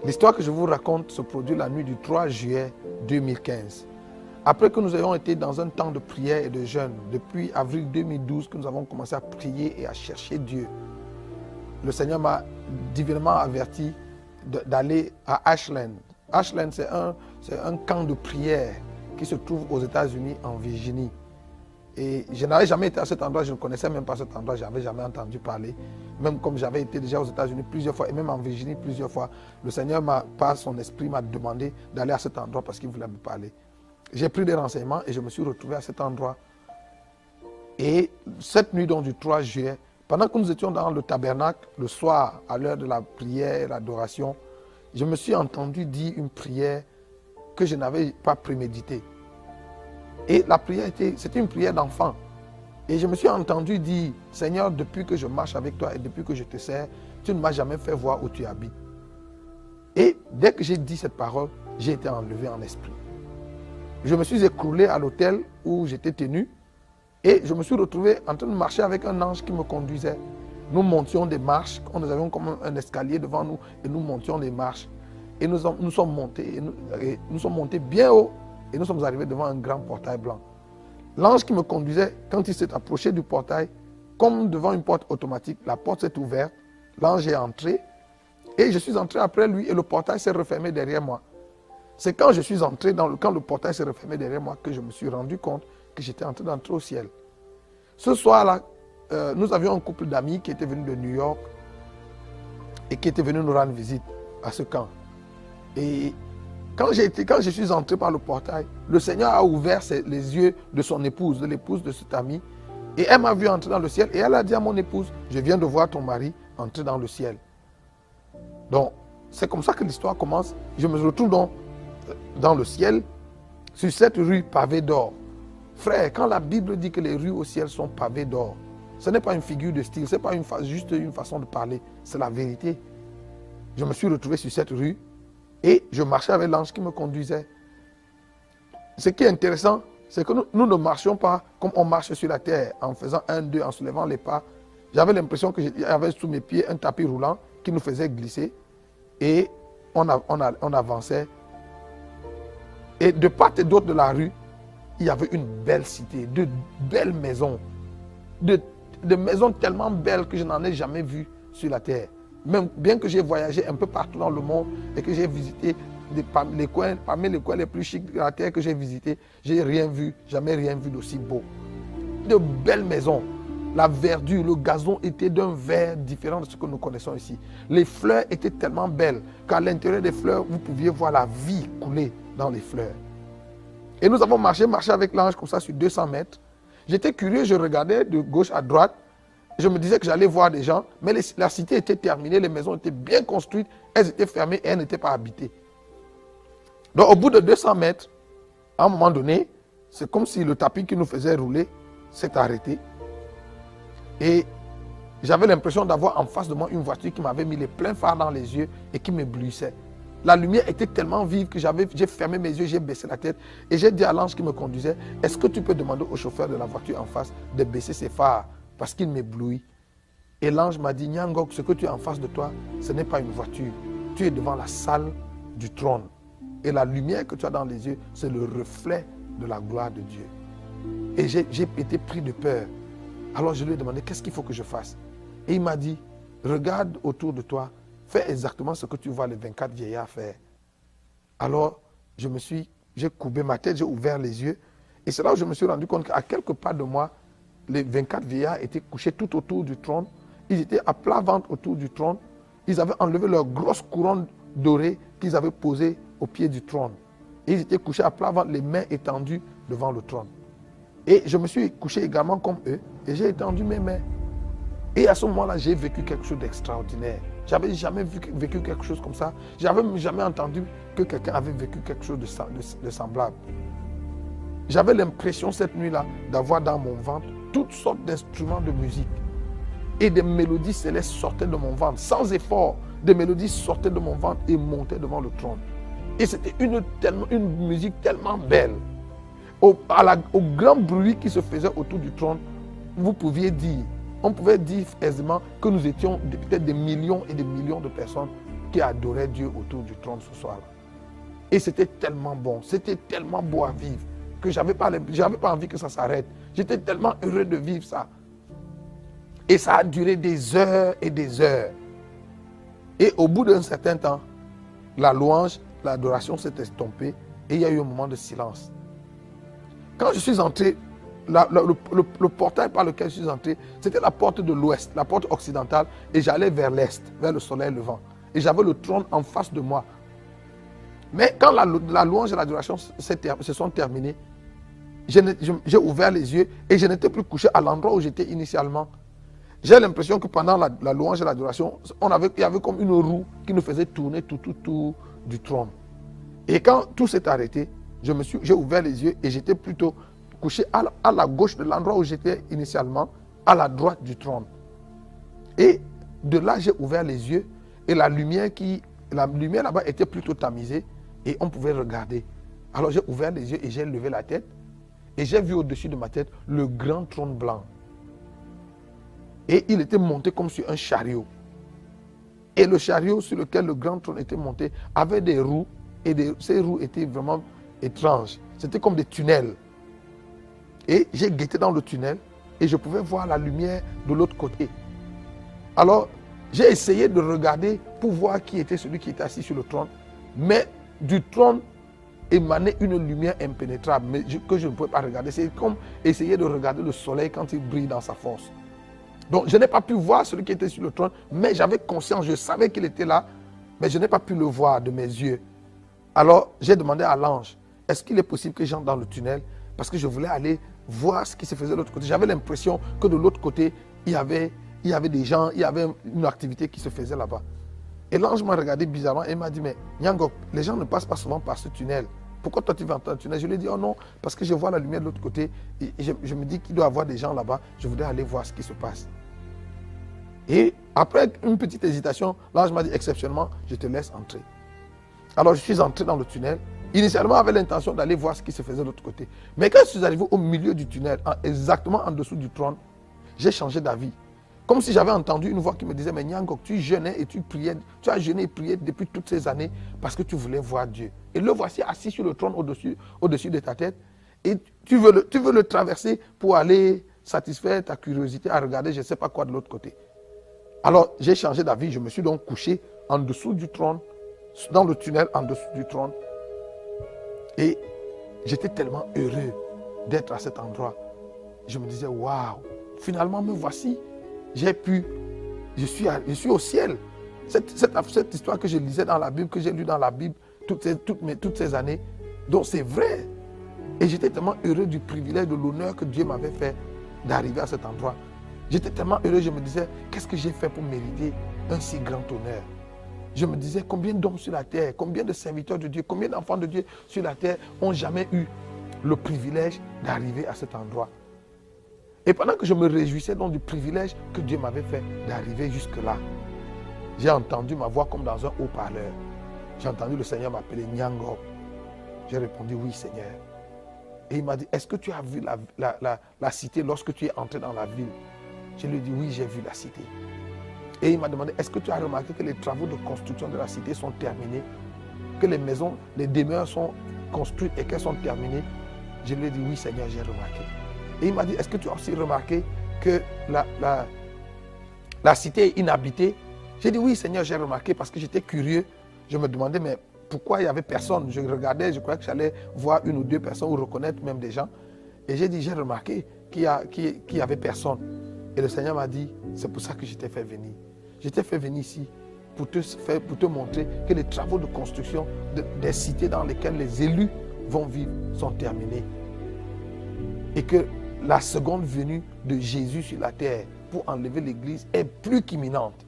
L'histoire que je vous raconte se produit la nuit du 3 juillet 2015. Après que nous ayons été dans un temps de prière et de jeûne, depuis avril 2012 que nous avons commencé à prier et à chercher Dieu, le Seigneur m'a divinement averti d'aller à Ashland. Ashland, c'est un camp de prière qui se trouve aux États-Unis, en Virginie. Et je n'avais jamais été à cet endroit, je ne connaissais même pas cet endroit, je n'avais jamais entendu parler. Même comme j'avais été déjà aux États-Unis plusieurs fois, et même en Virginie plusieurs fois, le Seigneur, par son esprit, m'a demandé d'aller à cet endroit parce qu'il voulait me parler. J'ai pris des renseignements et je me suis retrouvé à cet endroit. Et cette nuit donc, du 3 juillet, pendant que nous étions dans le tabernacle, le soir, à l'heure de la prière et l'adoration, je me suis entendu dire une prière que je n'avais pas préméditée. Et la prière, c'était une prière d'enfant. Et je me suis entendu dire, Seigneur, depuis que je marche avec toi et depuis que je te sers, tu ne m'as jamais fait voir où tu habites. Et dès que j'ai dit cette parole, j'ai été enlevé en esprit. Je me suis écroulé à l'hôtel où j'étais tenu et je me suis retrouvé en train de marcher avec un ange qui me conduisait. Nous montions des marches, nous avions comme un escalier devant nous et nous montions des marches. Et nous sommes montés bien haut et nous sommes arrivés devant un grand portail blanc. L'ange qui me conduisait, quand il s'est approché du portail, comme devant une porte automatique, la porte s'est ouverte, l'ange est entré et je suis entré après lui et le portail s'est refermé derrière moi. C'est quand je suis entré, quand le portail s'est refermé derrière moi, que je me suis rendu compte que j'étais en train d'entrer au ciel. Ce soir-là, nous avions un couple d'amis qui était venu de New York et qui était venu nous rendre visite à ce camp. Et quand je suis entré par le portail, le Seigneur a ouvert les yeux de son épouse, de l'épouse de cet ami, et elle m'a vu entrer dans le ciel et elle a dit à mon épouse, je viens de voir ton mari entrer dans le ciel. Donc, c'est comme ça que l'histoire commence. Je me retrouve donc dans le ciel, sur cette rue pavée d'or. Frère, quand la Bible dit que les rues au ciel sont pavées d'or, ce n'est pas une figure de style, ce n'est pas juste une façon de parler, c'est la vérité. Je me suis retrouvé sur cette rue et je marchais avec l'ange qui me conduisait. Ce qui est intéressant, c'est que nous ne marchions pas comme on marche sur la terre, en faisant un, deux, en soulevant les pas. J'avais l'impression que j'avais sous mes pieds un tapis roulant qui nous faisait glisser et on avançait. Et de part et d'autre de la rue, il y avait une belle cité, de belles maisons, de maisons tellement belles que je n'en ai jamais vues sur la terre. Même bien que j'ai voyagé un peu partout dans le monde et que j'ai visité parmi les coins les plus chics de la terre que j'ai visités, j'ai jamais rien vu d'aussi beau. De belles maisons. La verdure, le gazon était d'un vert différent de ce que nous connaissons ici. Les fleurs étaient tellement belles qu'à l'intérieur des fleurs, vous pouviez voir la vie couler dans les fleurs. Et nous avons marché avec l'ange comme ça sur 200 mètres. J'étais curieux, je regardais de gauche à droite. Je me disais que j'allais voir des gens, mais la cité était terminée, les maisons étaient bien construites, elles étaient fermées et elles n'étaient pas habitées. Donc au bout de 200 mètres, à un moment donné, c'est comme si le tapis qui nous faisait rouler s'est arrêté. Et j'avais l'impression d'avoir en face de moi une voiture qui m'avait mis les pleins phares dans les yeux et qui m'éblouissait. La lumière était tellement vive que j'ai fermé mes yeux, j'ai baissé la tête et j'ai dit à l'ange qui me conduisait, est-ce que tu peux demander au chauffeur de la voiture en face de baisser ses phares parce qu'il m'éblouit. Et l'ange m'a dit, Nyangok, ce que tu as en face de toi, ce n'est pas une voiture. Tu es devant la salle du trône. Et la lumière que tu as dans les yeux, c'est le reflet de la gloire de Dieu. Et j'ai été pris de peur. Alors je lui ai demandé, qu'est-ce qu'il faut que je fasse? Et il m'a dit, regarde autour de toi, fais exactement ce que tu vois les 24 vieillards faire. Alors j'ai courbé ma tête, j'ai ouvert les yeux. Et c'est là où je me suis rendu compte qu'à quelques pas de moi, les 24 vieillards étaient couchés tout autour du trône. Ils étaient à plat ventre autour du trône. Ils avaient enlevé leur grosse couronne dorée qu'ils avaient posée au pied du trône. Et ils étaient couchés à plat ventre, les mains étendues devant le trône. Et je me suis couché également comme eux et j'ai étendu mes mains. Et à ce moment-là, j'ai vécu quelque chose d'extraordinaire. Je n'avais jamais vécu quelque chose comme ça. Je n'avais jamais entendu que quelqu'un avait vécu quelque chose de semblable. J'avais l'impression cette nuit-là d'avoir dans mon ventre toutes sortes d'instruments de musique. Et des mélodies célestes sortaient de mon ventre. Sans effort, des mélodies sortaient de mon ventre et montaient devant le trône. Et c'était une musique tellement belle. Au grand bruit qui se faisait autour du trône, on pouvait dire aisément que nous étions peut-être des millions et des millions de personnes qui adoraient Dieu autour du trône ce soir-là. Et c'était tellement bon, c'était tellement beau à vivre que je n'avais pas envie que ça s'arrête. J'étais tellement heureux de vivre ça. Et ça a duré des heures et des heures. Et au bout d'un certain temps, la louange, l'adoration s'est estompée et il y a eu un moment de silence. Quand je suis entré, le portail par lequel je suis entré, c'était la porte de l'ouest, la porte occidentale, et j'allais vers l'est, vers le soleil levant. Et j'avais le trône en face de moi. Mais quand la louange et l'adoration se sont terminées, j'ai ouvert les yeux et je n'étais plus couché à l'endroit où j'étais initialement. J'ai l'impression que pendant la louange et l'adoration, il y avait comme une roue qui nous faisait tourner tout du trône. Et quand tout s'est arrêté, j'ai ouvert les yeux et j'étais plutôt couché à la gauche de l'endroit où j'étais initialement, à la droite du trône. Et de là, j'ai ouvert les yeux et la lumière là-bas était plutôt tamisée et on pouvait regarder. Alors j'ai ouvert les yeux et j'ai levé la tête et j'ai vu au-dessus de ma tête le grand trône blanc. Et il était monté comme sur un chariot. Et le chariot sur lequel le grand trône était monté avait des roues. Et ces roues étaient vraiment étranges. C'était comme des tunnels. Et j'ai guetté dans le tunnel et je pouvais voir la lumière de l'autre côté. Alors, j'ai essayé de regarder pour voir qui était celui qui était assis sur le trône. Mais du trône émanait une lumière impénétrable que je ne pouvais pas regarder. C'est comme essayer de regarder le soleil quand il brille dans sa force. Donc, je n'ai pas pu voir celui qui était sur le trône, mais j'avais conscience, je savais qu'il était là, mais je n'ai pas pu le voir de mes yeux. Alors, j'ai demandé à l'ange, est-ce qu'il est possible que j'entre dans le tunnel? Parce que je voulais aller voir ce qui se faisait de l'autre côté. J'avais l'impression que de l'autre côté, il y avait des gens, il y avait une activité qui se faisait là-bas. Et l'ange m'a regardé bizarrement et m'a dit, mais Nyangok, les gens ne passent pas souvent par ce tunnel. Pourquoi toi tu vas entrer dans le tunnel? Je lui ai dit, oh non, parce que je vois la lumière de l'autre côté. Et je me dis qu'il doit y avoir des gens là-bas. Je voudrais aller voir ce qui se passe. Et après une petite hésitation, l'ange m'a dit, exceptionnellement, je te laisse entrer. Alors je suis entré dans le tunnel. Initialement, j'avais l'intention d'aller voir ce qui se faisait de l'autre côté. Mais quand je suis arrivé au milieu du tunnel, exactement en dessous du trône, j'ai changé d'avis. Comme si j'avais entendu une voix qui me disait, mais Nyangok, tu jeûnais et tu priais, tu as jeûné et prié depuis toutes ces années parce que tu voulais voir Dieu. Et le voici assis sur le trône au-dessus de ta tête. Et tu veux le traverser pour aller satisfaire ta curiosité à regarder je ne sais pas quoi de l'autre côté. Alors j'ai changé d'avis, je me suis donc couché en dessous du trône, dans le tunnel en dessous du trône. Et j'étais tellement heureux d'être à cet endroit. Je me disais, waouh, finalement me voici. Je suis au ciel. Cette histoire que je lisais dans la Bible, que j'ai lue dans la Bible toutes ces années, donc c'est vrai. Et j'étais tellement heureux du privilège, de l'honneur que Dieu m'avait fait d'arriver à cet endroit. J'étais tellement heureux, je me disais, qu'est-ce que j'ai fait pour mériter un si grand honneur? Je me disais, combien d'hommes sur la terre, combien de serviteurs de Dieu, combien d'enfants de Dieu sur la terre n'ont jamais eu le privilège d'arriver à cet endroit? Et pendant que je me réjouissais donc du privilège que Dieu m'avait fait d'arriver jusque-là, j'ai entendu ma voix comme dans un haut-parleur. J'ai entendu le Seigneur m'appeler Nyangok. J'ai répondu, oui Seigneur. Et il m'a dit, est-ce que tu as vu la cité lorsque tu es entré dans la ville? Je lui ai dit, oui, j'ai vu la cité. Et il m'a demandé, est-ce que tu as remarqué que les travaux de construction de la cité sont terminés? Que les maisons, les demeures sont construites et qu'elles sont terminées? Je lui ai dit, oui Seigneur, j'ai remarqué. Et il m'a dit, est-ce que tu as aussi remarqué que la cité est inhabitée? J'ai dit, oui Seigneur, j'ai remarqué parce que j'étais curieux. Je me demandais, mais pourquoi il n'y avait personne? Je regardais, je croyais que j'allais voir une ou deux personnes ou reconnaître même des gens. Et j'ai dit, j'ai remarqué qu'il n'y avait personne. Et le Seigneur m'a dit, c'est pour ça que je t'ai fait venir. Je t'ai fait venir ici pour te montrer que les travaux de construction des cités dans lesquelles les élus vont vivre sont terminés. Et que la seconde venue de Jésus sur la terre pour enlever l'église est plus qu'imminente.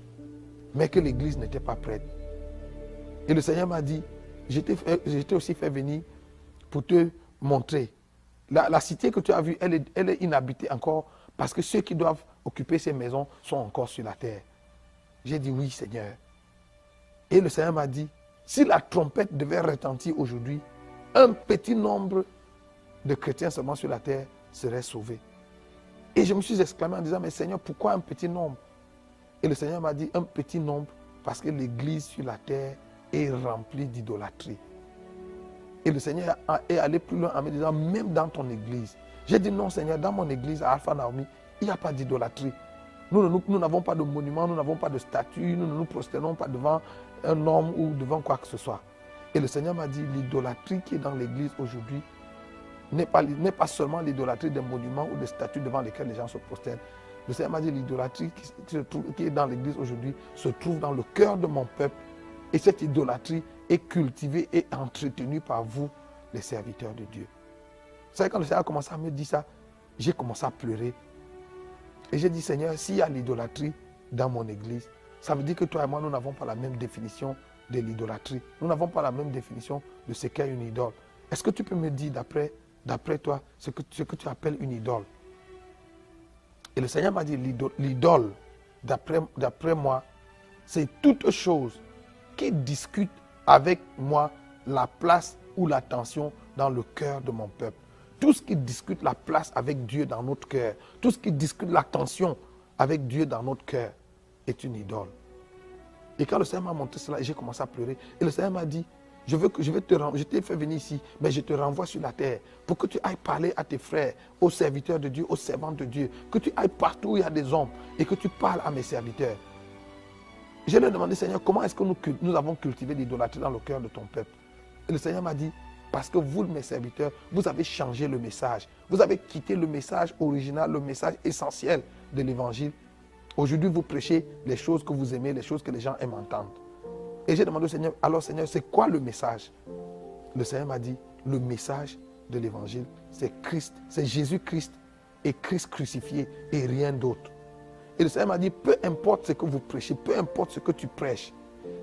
Mais que l'église n'était pas prête. Et le Seigneur m'a dit, je t'ai aussi fait venir pour te montrer. La cité que tu as vue, elle est inhabitée encore parce que ceux qui doivent occuper ces maisons sont encore sur la terre. J'ai dit oui Seigneur. Et le Seigneur m'a dit, si la trompette devait retentir aujourd'hui, un petit nombre de chrétiens seulement sur la terre seraient sauvés. Et je me suis exclamé en disant, mais Seigneur, pourquoi un petit nombre? Et le Seigneur m'a dit, un petit nombre Parce que l'église sur la terre est remplie d'idolâtrie. Et le Seigneur est allé plus loin en me disant, même dans ton église. J'ai dit, non Seigneur, dans mon église à Alpha Naomi, il n'y a pas d'idolâtrie. Nous n'avons pas de monument, nous n'avons pas de statue, nous ne nous prosternons pas devant un homme ou devant quoi que ce soit. Et le Seigneur m'a dit, l'idolâtrie qui est dans l'église aujourd'hui n'est pas seulement l'idolâtrie des monuments ou des statues devant lesquelles les gens se prosternent. Le Seigneur m'a dit, l'idolâtrie qui est dans l'église aujourd'hui se trouve dans le cœur de mon peuple. Et cette idolâtrie est cultivée et entretenue par vous, les serviteurs de Dieu. Vous savez, quand le Seigneur a commencé à me dire ça, j'ai commencé à pleurer. Et j'ai dit, Seigneur, s'il y a l'idolâtrie dans mon église, ça veut dire que toi et moi, nous n'avons pas la même définition de l'idolâtrie. Nous n'avons pas la même définition de ce qu'est une idole. Est-ce que tu peux me dire, d'après toi, ce que tu appelles une idole? Et le Seigneur m'a dit, l'idole, d'après moi, c'est toute chose qui discute avec moi la place ou l'attention dans le cœur de mon peuple. Tout ce qui discute la place avec Dieu dans notre cœur, tout ce qui discute l'attention avec Dieu dans notre cœur est une idole. Et quand le Seigneur m'a montré cela, j'ai commencé à pleurer. Et le Seigneur m'a dit, je t'ai fait venir ici, mais je te renvoie sur la terre pour que tu ailles parler à tes frères, aux serviteurs de Dieu, aux servants de Dieu, que tu ailles partout où il y a des hommes et que tu parles à mes serviteurs. Je lui ai demandé, Seigneur, comment est-ce que nous avons cultivé l'idolâtrie dans le cœur de ton peuple? Et le Seigneur m'a dit, parce que vous, mes serviteurs, vous avez changé le message. Vous avez quitté le message original, le message essentiel de l'évangile. Aujourd'hui, vous prêchez les choses que vous aimez, les choses que les gens aiment entendre. Et j'ai demandé au Seigneur, alors Seigneur, c'est quoi le message? Le Seigneur m'a dit, le message de l'évangile, c'est Christ, c'est Jésus-Christ et Christ crucifié et rien d'autre. Et le Seigneur m'a dit, peu importe ce que vous prêchez, peu importe ce que tu prêches,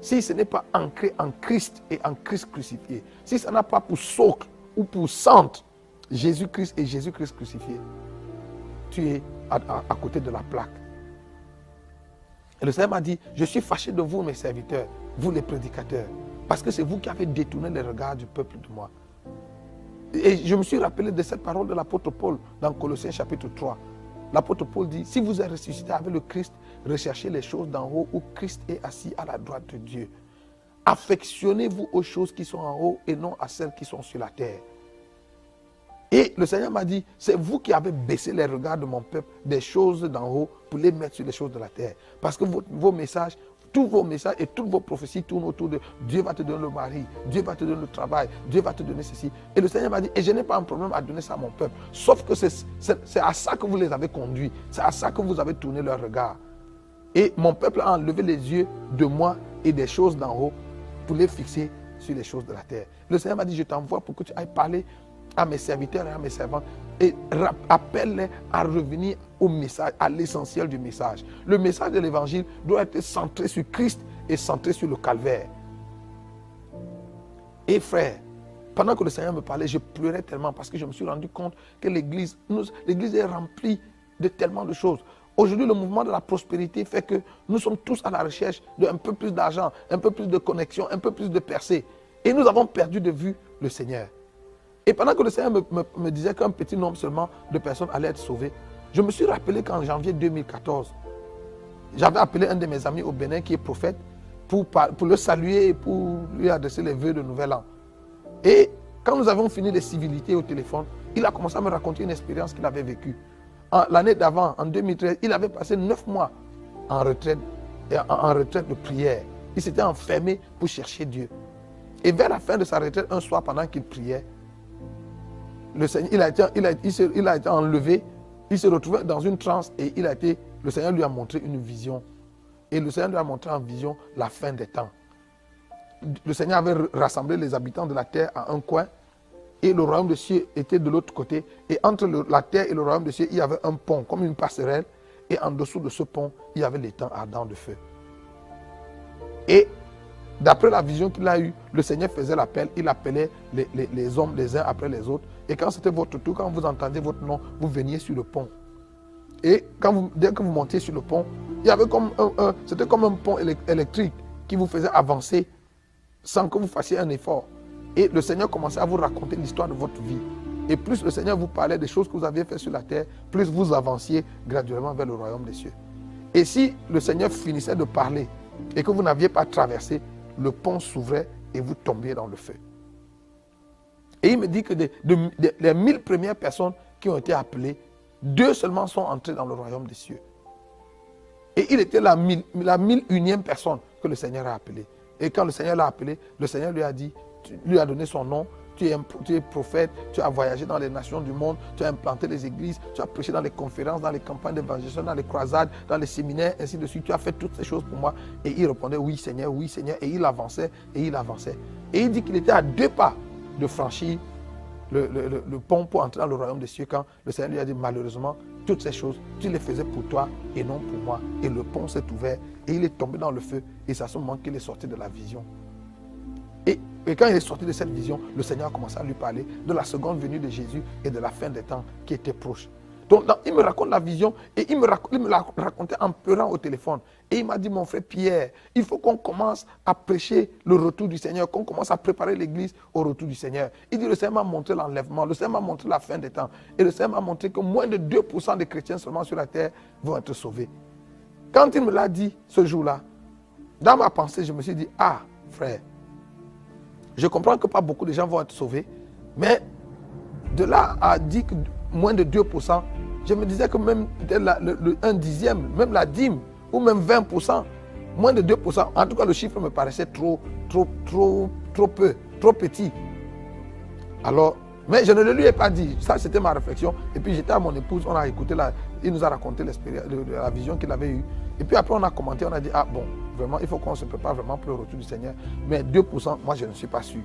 si ce n'est pas ancré en Christ et en Christ crucifié, si ça n'a pas pour socle ou pour centre Jésus-Christ et Jésus-Christ crucifié, tu es à côté de la plaque. Et le Seigneur m'a dit, je suis fâché de vous, mes serviteurs, vous les prédicateurs, parce que c'est vous qui avez détourné les regards du peuple de moi. Et je me suis rappelé de cette parole de l'apôtre Paul dans Colossiens chapitre 3. L'apôtre Paul dit, si vous êtes ressuscité avec le Christ, recherchez les choses d'en haut où Christ est assis à la droite de Dieu. Affectionnez-vous aux choses qui sont en haut et non à celles qui sont sur la terre. Et le Seigneur m'a dit, c'est vous qui avez baissé les regards de mon peuple des choses d'en haut pour les mettre sur les choses de la terre. Parce que vos messages, tous vos messages et toutes vos prophéties tournent autour de Dieu va te donner le mari, Dieu va te donner le travail, Dieu va te donner ceci. Et le Seigneur m'a dit, et je n'ai pas un problème à donner ça à mon peuple. Sauf que c'est à ça que vous les avez conduits. C'est à ça que vous avez tourné leur regard. Et mon peuple a enlevé les yeux de moi et des choses d'en haut pour les fixer sur les choses de la terre. Le Seigneur m'a dit, je t'envoie pour que tu ailles parler à mes serviteurs et à mes servantes et appelle-les à revenir au message, à l'essentiel du message. Le message de l'évangile doit être centré sur Christ et centré sur le calvaire. Et frère, pendant que le Seigneur me parlait, je pleurais tellement parce que je me suis rendu compte que l'église est remplie de tellement de choses. Aujourd'hui, le mouvement de la prospérité fait que nous sommes tous à la recherche d'un peu plus d'argent, un peu plus de connexion, un peu plus de percée. Et nous avons perdu de vue le Seigneur. Et pendant que le Seigneur me disait qu'un petit nombre seulement de personnes allaient être sauvées, je me suis rappelé qu'en janvier 2014, j'avais appelé un de mes amis au Bénin qui est prophète pour le saluer et pour lui adresser les vœux de nouvel an. Et quand nous avons fini les civilités au téléphone, il a commencé à me raconter une expérience qu'il avait vécue. L'année d'avant, en 2013, il avait passé 9 mois en retraite de prière. Il s'était enfermé pour chercher Dieu. Et vers la fin de sa retraite, un soir, pendant qu'il priait, le Seigneur, il a été enlevé, il se retrouvait dans une transe et le Seigneur lui a montré une vision. Et le Seigneur lui a montré en vision la fin des temps. Le Seigneur avait rassemblé les habitants de la terre à un coin et le royaume des cieux était de l'autre côté. Et entre la terre et le royaume des cieux, il y avait un pont, comme une passerelle. Et en dessous de ce pont, il y avait l'étang ardent de feu. Et d'après la vision qu'il a eue, le Seigneur faisait l'appel, il appelait les hommes les uns après les autres. Et quand c'était votre tour, quand vous entendiez votre nom, vous veniez sur le pont. Et dès que vous montiez sur le pont, il y avait c'était comme un pont électrique qui vous faisait avancer sans que vous fassiez un effort. Et le Seigneur commençait à vous raconter l'histoire de votre vie. Et plus le Seigneur vous parlait des choses que vous aviez faites sur la terre, plus vous avanciez graduellement vers le royaume des cieux. Et si le Seigneur finissait de parler et que vous n'aviez pas traversé, le pont s'ouvrait et vous tombiez dans le feu. Et il me dit que les 1000 premières personnes qui ont été appelées, 2 seulement sont entrées dans le royaume des cieux. Et il était la 1001e personne que le Seigneur a appelée. Et quand le Seigneur l'a appelé, le Seigneur lui a dit, lui a donné son nom, tu es prophète, tu as voyagé dans les nations du monde, tu as implanté les églises, tu as prêché dans les conférences, dans les campagnes d'évangélisation, dans les croisades, dans les séminaires, ainsi de suite. Tu as fait toutes ces choses pour moi. Et il répondait, oui Seigneur, et il avançait, et il avançait. Et il dit qu'il était à 2 pas de franchir le pont pour entrer dans le royaume des cieux quand le Seigneur lui a dit, malheureusement, toutes ces choses, tu les faisais pour toi et non pour moi. Et le pont s'est ouvert et il est tombé dans le feu. Et c'est à ce moment qu'il est sorti de la vision. Et quand il est sorti de cette vision, le Seigneur a commencé à lui parler de la seconde venue de Jésus et de la fin des temps qui était proche. Donc, il me raconte la vision et il me l'a raconté en pleurant au téléphone. Et il m'a dit, mon frère Pierre, il faut qu'on commence à prêcher le retour du Seigneur, qu'on commence à préparer l'église au retour du Seigneur. Il dit, le Seigneur m'a montré l'enlèvement, le Seigneur m'a montré la fin des temps. Et le Seigneur m'a montré que moins de 2% des chrétiens seulement sur la terre vont être sauvés. Quand il me l'a dit ce jour-là, dans ma pensée, je me suis dit, ah, frère, je comprends que pas beaucoup de gens vont être sauvés, mais de là à dire que moins de 2%, je me disais que même peut-être un dixième, même la dîme, ou même 20%, moins de 2%, en tout cas le chiffre me paraissait trop peu, trop petit. Alors, mais je ne le lui ai pas dit, ça c'était ma réflexion. Et puis j'étais à mon épouse, on a écouté, il nous a raconté la vision qu'il avait eue. Et puis après on a commenté, on a dit, ah bon, vraiment, il faut qu'on se prépare vraiment pour le retour du Seigneur. Mais 2%, moi je ne suis pas sûr.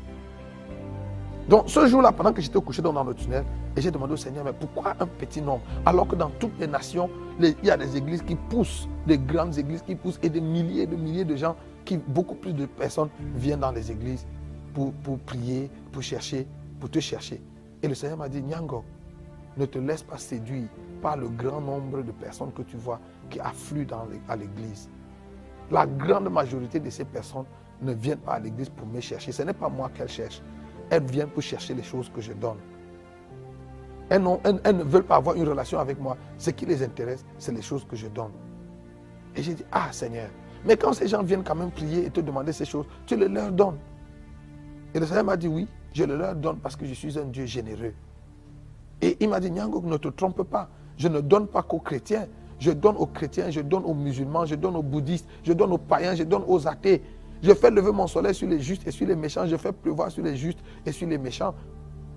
Donc ce jour-là, pendant que j'étais couché dans le tunnel, et j'ai demandé au Seigneur, mais pourquoi un petit nombre? Alors que dans toutes les nations, il y a des églises qui poussent, des grandes églises qui poussent, et des milliers de gens, beaucoup plus de personnes viennent dans les églises pour prier, pour te chercher. Et le Seigneur m'a dit, Nyango, ne te laisse pas séduire par le grand nombre de personnes que tu vois qui affluent à l'église. La grande majorité de ces personnes ne viennent pas à l'église pour me chercher. Ce n'est pas moi qu'elles cherchent. Elles viennent pour chercher les choses que je donne. Elles ne veulent pas avoir une relation avec moi. Ce qui les intéresse, c'est les choses que je donne. Et j'ai dit, ah Seigneur, mais quand ces gens viennent quand même prier et te demander ces choses, tu les leur donnes. Et le Seigneur m'a dit, oui, je le leur donne parce que je suis un Dieu généreux. Et il m'a dit, Nyango, ne te trompe pas. Je ne donne pas qu'aux chrétiens. Je donne aux chrétiens, je donne aux musulmans, je donne aux bouddhistes, je donne aux païens, je donne aux athées. Je fais lever mon soleil sur les justes et sur les méchants. Je fais pleuvoir sur les justes et sur les méchants.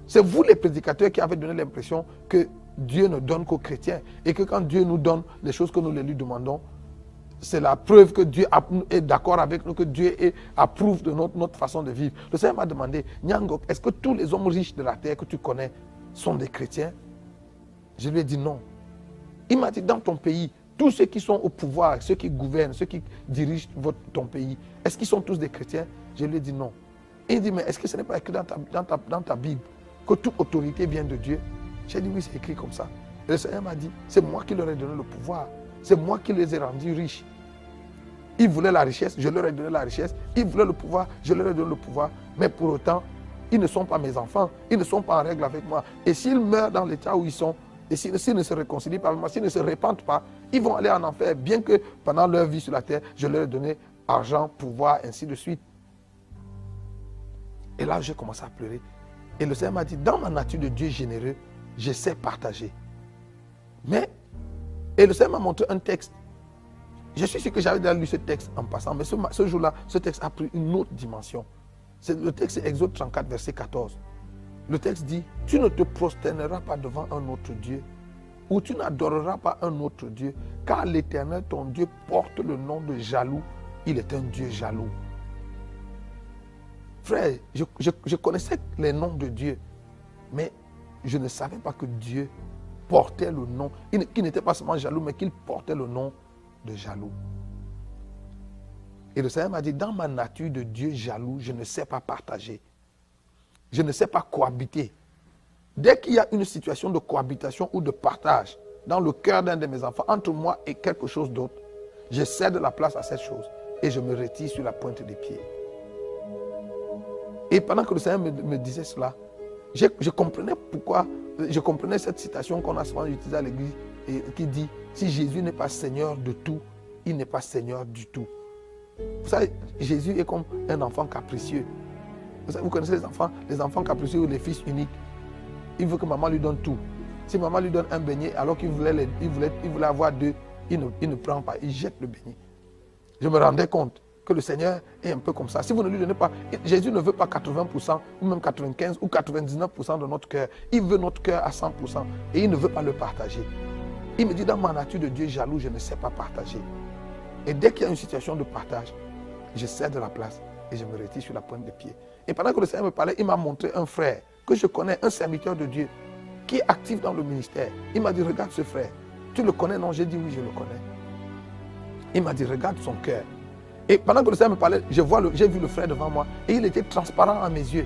C'est vous les prédicateurs qui avez donné l'impression que Dieu ne donne qu'aux chrétiens. Et que quand Dieu nous donne les choses que nous lui demandons, c'est la preuve que Dieu est d'accord avec nous, que Dieu approuve de notre façon de vivre. Le Seigneur m'a demandé, Nyango, est-ce que tous les hommes riches de la terre que tu connais sont des chrétiens? Je lui ai dit non. Il m'a dit, dans ton pays, tous ceux qui sont au pouvoir, ceux qui gouvernent, ceux qui dirigent ton pays, est-ce qu'ils sont tous des chrétiens? Je lui ai dit non. Et il dit, mais est-ce que ce n'est pas écrit dans ta Bible que toute autorité vient de Dieu? J'ai dit, oui, c'est écrit comme ça. Et le Seigneur m'a dit, c'est moi qui leur ai donné le pouvoir. C'est moi qui les ai rendus riches. Ils voulaient la richesse, je leur ai donné la richesse. Ils voulaient le pouvoir, je leur ai donné le pouvoir. Mais pour autant, ils ne sont pas mes enfants. Ils ne sont pas en règle avec moi. Et s'ils meurent dans l'état où ils sont, et s'ils ne se réconcilient pas avec moi, s'ils ne se répandent pas, ils vont aller en enfer, bien que pendant leur vie sur la terre, je leur ai donné argent, pouvoir, ainsi de suite. Et là, j'ai commencé à pleurer. Et le Seigneur m'a dit, dans ma nature de Dieu généreux, je sais partager. Et le Seigneur m'a montré un texte. Je suis sûr que j'avais déjà lu ce texte en passant, mais ce jour-là, ce texte a pris une autre dimension. Le texte c'est Exode 34, verset 14. Le texte dit, tu ne te prosterneras pas devant un autre Dieu, ou tu n'adoreras pas un autre Dieu, car l'Éternel, ton Dieu, porte le nom de jaloux. Il est un Dieu jaloux. Frère, je connaissais les noms de Dieu, mais je ne savais pas que Dieu portait le nom, qu'il n'était pas seulement jaloux, mais qu'il portait le nom de jaloux. Et le Seigneur m'a dit, dans ma nature de Dieu jaloux, je ne sais pas partager. Je ne sais pas cohabiter. Dès qu'il y a une situation de cohabitation ou de partage dans le cœur d'un de mes enfants, entre moi et quelque chose d'autre, je cède la place à cette chose et je me retire sur la pointe des pieds. Et pendant que le Seigneur me disait cela, je comprenais pourquoi, je comprenais cette citation qu'on a souvent utilisée à l'église et qui dit, si Jésus n'est pas Seigneur de tout, il n'est pas Seigneur du tout. Vous savez, Jésus est comme un enfant capricieux. Vous connaissez les enfants capricieux ou les fils uniques. Il veut que maman lui donne tout. Si maman lui donne un beignet alors qu'il voulait avoir deux, il ne prend pas, il jette le beignet. Je me rendais compte que le Seigneur est un peu comme ça. Si vous ne lui donnez pas, Jésus ne veut pas 80% ou même 95 ou 99% de notre cœur. Il veut notre cœur à 100% et il ne veut pas le partager. Il me dit, dans ma nature de Dieu jaloux, je ne sais pas partager. Et dès qu'il y a une situation de partage, je cède de la place et je me retire sur la pointe des pieds. Et pendant que le Seigneur me parlait, il m'a montré un frère que je connais, un serviteur de Dieu, qui est actif dans le ministère. Il m'a dit, regarde ce frère. Tu le connais? Non, j'ai dit oui, je le connais. Il m'a dit, regarde son cœur. Et pendant que le Seigneur me parlait, j'ai vu le frère devant moi et il était transparent à mes yeux.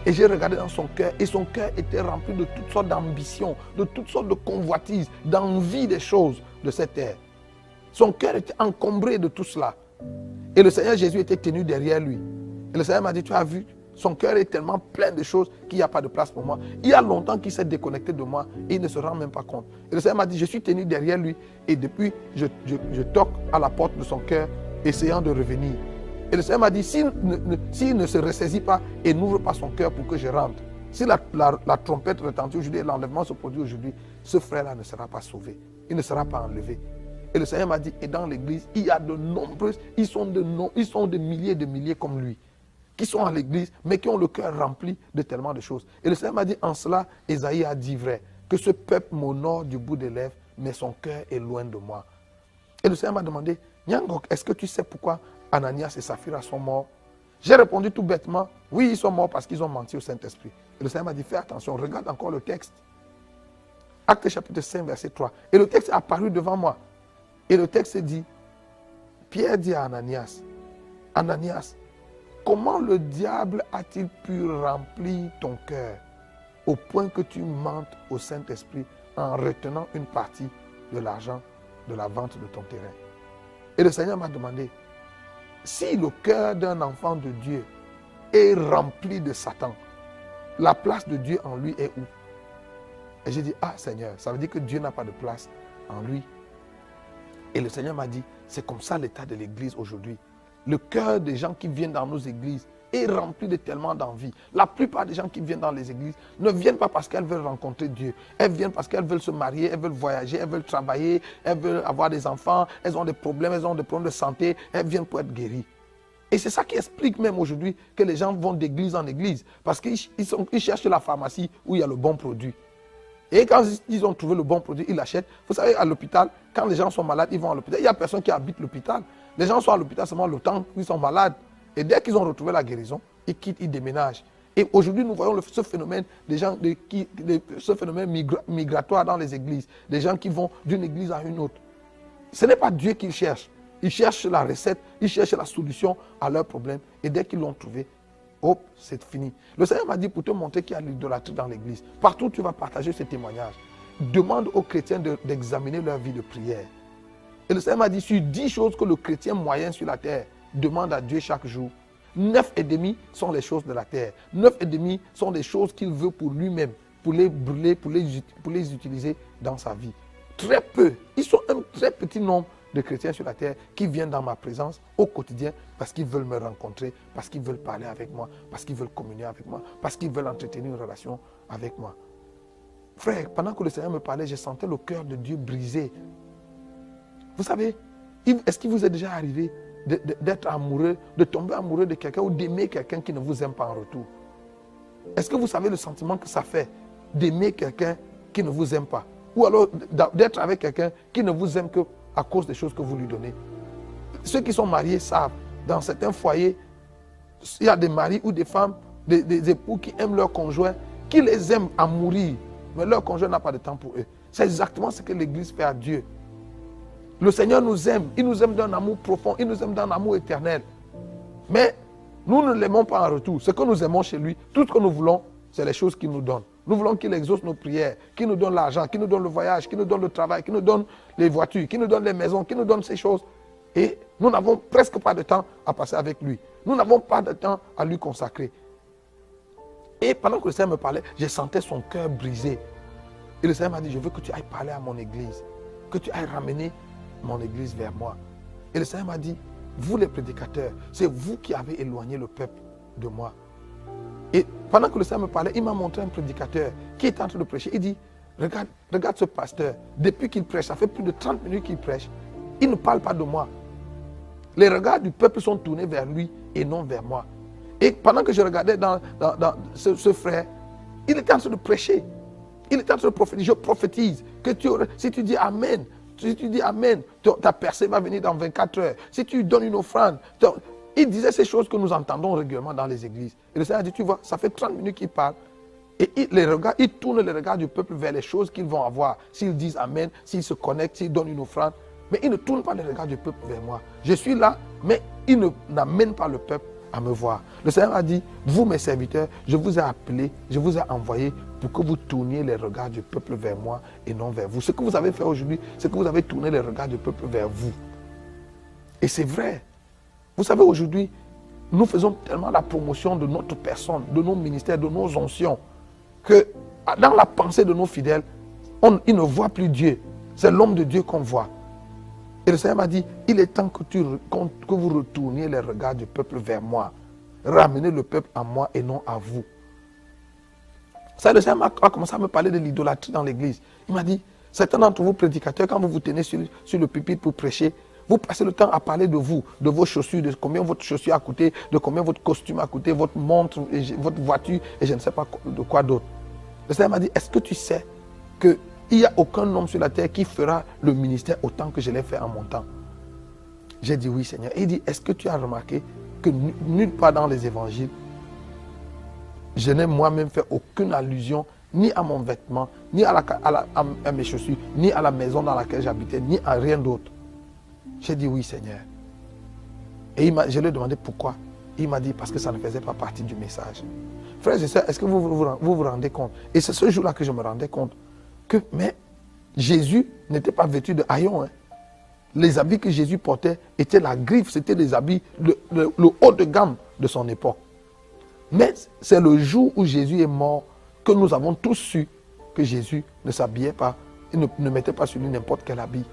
Et j'ai regardé dans son cœur et son cœur était rempli de toutes sortes d'ambitions, de toutes sortes de convoitises, d'envie des choses de cette terre. Son cœur était encombré de tout cela. Et le Seigneur Jésus était tenu derrière lui. Et le Seigneur m'a dit, tu as vu, son cœur est tellement plein de choses qu'il n'y a pas de place pour moi. Il y a longtemps qu'il s'est déconnecté de moi et il ne se rend même pas compte. Et le Seigneur m'a dit, je suis tenu derrière lui et depuis, je toque à la porte de son cœur, essayant de revenir. Et le Seigneur m'a dit, s'il ne se ressaisit pas et n'ouvre pas son cœur pour que je rentre, si la trompette retentit aujourd'hui et l'enlèvement se produit aujourd'hui, ce frère-là ne sera pas sauvé. Il ne sera pas enlevé. Et le Seigneur m'a dit, et dans l'église, il y a de nombreuses, ils sont de milliers comme lui, qui sont à l'église, mais qui ont le cœur rempli de tellement de choses. Et le Seigneur m'a dit, en cela, Ésaïe a dit vrai, que ce peuple m'honore du bout des lèvres, mais son cœur est loin de moi. Et le Seigneur m'a demandé, Nyangok, est-ce que tu sais pourquoi Ananias et Saphira sont morts? J'ai répondu tout bêtement, oui, ils sont morts parce qu'ils ont menti au Saint-Esprit. Et le Seigneur m'a dit, fais attention, regarde encore le texte. Acte chapitre 5, verset 3. Et le texte est apparu devant moi. Et le texte dit, Pierre dit à Ananias, Ananias, comment le diable a-t-il pu remplir ton cœur au point que tu mentes au Saint-Esprit en retenant une partie de l'argent de la vente de ton terrain? Et le Seigneur m'a demandé, si le cœur d'un enfant de Dieu est rempli de Satan, la place de Dieu en lui est où? Et j'ai dit, ah Seigneur, ça veut dire que Dieu n'a pas de place en lui. Et le Seigneur m'a dit, c'est comme ça l'état de l'église aujourd'hui. Le cœur des gens qui viennent dans nos églises est rempli de tellement d'envie. La plupart des gens qui viennent dans les églises ne viennent pas parce qu'elles veulent rencontrer Dieu. Elles viennent parce qu'elles veulent se marier, elles veulent voyager, elles veulent travailler, elles veulent avoir des enfants, elles ont des problèmes de santé, elles viennent pour être guéries. Et c'est ça qui explique même aujourd'hui que les gens vont d'église en église. Parce qu'ils cherchent la pharmacie où il y a le bon produit. Et quand ils ont trouvé le bon produit, ils l'achètent. Vous savez, à l'hôpital, quand les gens sont malades, ils vont à l'hôpital. Il n'y a personne qui habite l'hôpital. Les gens sont à l'hôpital seulement le temps qu'ils sont malades. Et dès qu'ils ont retrouvé la guérison, ils quittent, ils déménagent. Et aujourd'hui, nous voyons ce phénomène, ce phénomène migratoire dans les églises. Des gens qui vont d'une église à une autre. Ce n'est pas Dieu qu'ils cherchent. Ils cherchent la recette, ils cherchent la solution à leurs problèmes. Et dès qu'ils l'ont trouvé, hop, c'est fini. Le Seigneur m'a dit pour te montrer qu'il y a l'idolâtrie dans l'église. Partout où tu vas partager ce témoignage, demande aux chrétiens d'examiner leur vie de prière. Et le Seigneur m'a dit, sur 10 choses que le chrétien moyen sur la terre demande à Dieu chaque jour, 9,5 sont les choses de la terre. 9,5 sont des choses qu'il veut pour lui-même, pour les brûler, pour les utiliser dans sa vie. Très peu. Ils sont un très petit nombre de chrétiens sur la terre qui viennent dans ma présence au quotidien parce qu'ils veulent me rencontrer, parce qu'ils veulent parler avec moi, parce qu'ils veulent communier avec moi, parce qu'ils veulent entretenir une relation avec moi. Frère, pendant que le Seigneur me parlait, je sentais le cœur de Dieu brisé. Vous savez, est-ce qu'il vous est déjà arrivé d'être amoureux, de tomber amoureux de quelqu'un ou d'aimer quelqu'un qui ne vous aime pas en retour? Est-ce que vous savez le sentiment que ça fait d'aimer quelqu'un qui ne vous aime pas? Ou alors d'être avec quelqu'un qui ne vous aime que à cause des choses que vous lui donnez. Ceux qui sont mariés savent, dans certains foyers, il y a des maris ou des femmes, des époux qui aiment leur conjoint, qui les aiment à mourir, mais leur conjoint n'a pas de temps pour eux. C'est exactement ce que l'Église fait à Dieu. Le Seigneur nous aime, il nous aime d'un amour profond, il nous aime d'un amour éternel. Mais nous ne l'aimons pas en retour. Ce que nous aimons chez lui, tout ce que nous voulons, c'est les choses qu'il nous donne. Nous voulons qu'il exauce nos prières, qu'il nous donne l'argent, qu'il nous donne le voyage, qu'il nous donne le travail, qu'il nous donne les voitures, qu'il nous donne les maisons, qu'il nous donne ces choses. Et nous n'avons presque pas de temps à passer avec lui. Nous n'avons pas de temps à lui consacrer. Et pendant que le Seigneur me parlait, je sentais son cœur brisé. Et le Seigneur m'a dit, je veux que tu ailles parler à mon église, que tu ailles ramener mon église vers moi. Et le Seigneur m'a dit, vous les prédicateurs, c'est vous qui avez éloigné le peuple de moi. Et pendant que le Seigneur me parlait, il m'a montré un prédicateur qui est en train de prêcher. Il dit, regarde ce pasteur, depuis qu'il prêche, ça fait plus de 30 minutes qu'il prêche, il ne parle pas de moi. Les regards du peuple sont tournés vers lui et non vers moi. Et pendant que je regardais dans ce frère, il était en train de prêcher. Il était en train de prophétiser. Je prophétise que si tu dis Amen, ta percée va venir dans 24 heures. Si tu donnes une offrande, il disait ces choses que nous entendons régulièrement dans les églises. Et le Seigneur a dit, tu vois, ça fait 30 minutes qu'il parle. Et il tourne les regards du peuple vers les choses qu'ils vont avoir. S'ils disent Amen, s'ils se connectent, s'ils donnent une offrande. Mais il ne tourne pas les regards du peuple vers moi. Je suis là, mais il n'amène pas le peuple à me voir. Le Seigneur a dit, vous mes serviteurs, je vous ai appelé, je vous ai envoyé pour que vous tourniez les regards du peuple vers moi et non vers vous. Ce que vous avez fait aujourd'hui, c'est que vous avez tourné les regards du peuple vers vous. Et c'est vrai. Vous savez, aujourd'hui, nous faisons tellement la promotion de notre personne, de nos ministères, de nos onctions, que dans la pensée de nos fidèles, ils ne voient plus Dieu. C'est l'homme de Dieu qu'on voit. Et le Seigneur m'a dit, il est temps que vous retourniez les regards du peuple vers moi. Ramenez le peuple à moi et non à vous. Ça, le Seigneur a commencé à me parler de l'idolâtrie dans l'église. Il m'a dit, certains d'entre vous prédicateurs, quand vous vous tenez sur le pupitre pour prêcher, vous passez le temps à parler de vous, de vos chaussures, de combien votre chaussure a coûté, de combien votre costume a coûté, votre montre, votre voiture et je ne sais pas de quoi d'autre. Le Seigneur m'a dit, est-ce que tu sais qu'il n'y a aucun homme sur la terre qui fera le ministère autant que je l'ai fait en mon temps? J'ai dit oui, Seigneur. Et il dit, est-ce que tu as remarqué que nulle part dans les évangiles, je n'ai moi-même fait aucune allusion ni à mon vêtement, ni à mes chaussures, ni à la maison dans laquelle j'habitais, ni à rien d'autre. J'ai dit oui, Seigneur. Et je lui ai demandé pourquoi. Il m'a dit parce que ça ne faisait pas partie du message. Frères et sœurs, est-ce que vous vous rendez compte? Et c'est ce jour-là que je me rendais compte que Jésus n'était pas vêtu de haillons. Les habits que Jésus portait étaient la griffe, c'était les habits, le haut de gamme de son époque. Mais c'est le jour où Jésus est mort que nous avons tous su que Jésus ne s'habillait pas, il ne mettait pas sur lui n'importe quel habit.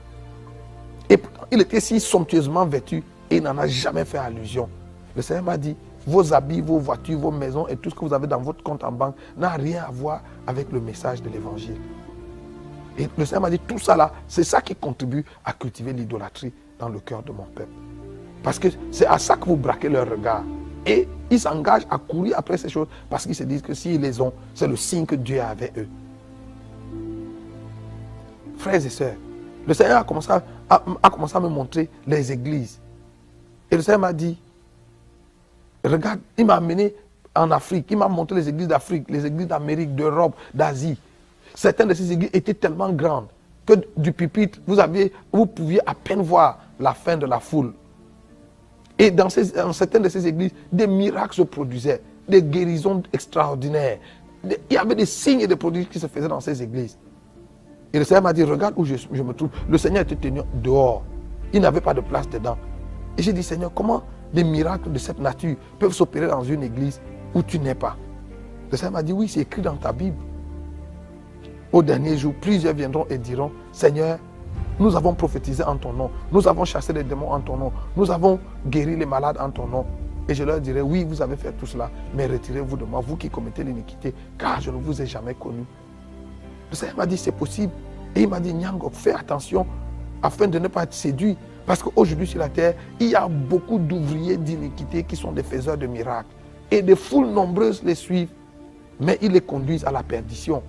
Et pourtant, il était si somptueusement vêtu et il n'en a jamais fait allusion. Le Seigneur m'a dit, vos habits, vos voitures, vos maisons et tout ce que vous avez dans votre compte en banque n'a rien à voir avec le message de l'évangile. Et le Seigneur m'a dit, tout ça là, c'est ça qui contribue à cultiver l'idolâtrie dans le cœur de mon peuple. Parce que c'est à ça que vous braquez leur regard. Et ils s'engagent à courir après ces choses parce qu'ils se disent que s'ils les ont, c'est le signe que Dieu a avec eux. Frères et sœurs, le Seigneur a commencé à me montrer les églises. Et le Seigneur m'a dit, regarde, il m'a amené en Afrique, il m'a montré les églises d'Afrique, les églises d'Amérique, d'Europe, d'Asie. Certaines de ces églises étaient tellement grandes que du pupitre, vous pouviez à peine voir la fin de la foule. Et dans certaines de ces églises, des miracles se produisaient, des guérisons extraordinaires. Il y avait des signes et des prodiges qui se faisaient dans ces églises. Et le Seigneur m'a dit, regarde où je me trouve. Le Seigneur était tenu dehors. Il n'avait pas de place dedans. Et j'ai dit, Seigneur, comment des miracles de cette nature peuvent s'opérer dans une église où tu n'es pas? Le Seigneur m'a dit, oui, c'est écrit dans ta Bible. Au dernier jour, plusieurs viendront et diront, Seigneur, nous avons prophétisé en ton nom. Nous avons chassé les démons en ton nom. Nous avons guéri les malades en ton nom. Et je leur dirai, oui, vous avez fait tout cela, mais retirez-vous de moi, vous qui commettez l'iniquité, car je ne vous ai jamais connu. Le Seigneur m'a dit, c'est possible. Et il m'a dit, Nyango, fais attention afin de ne pas être séduit. Parce qu'aujourd'hui sur la terre, il y a beaucoup d'ouvriers d'iniquité qui sont des faiseurs de miracles. Et des foules nombreuses les suivent, mais ils les conduisent à la perdition.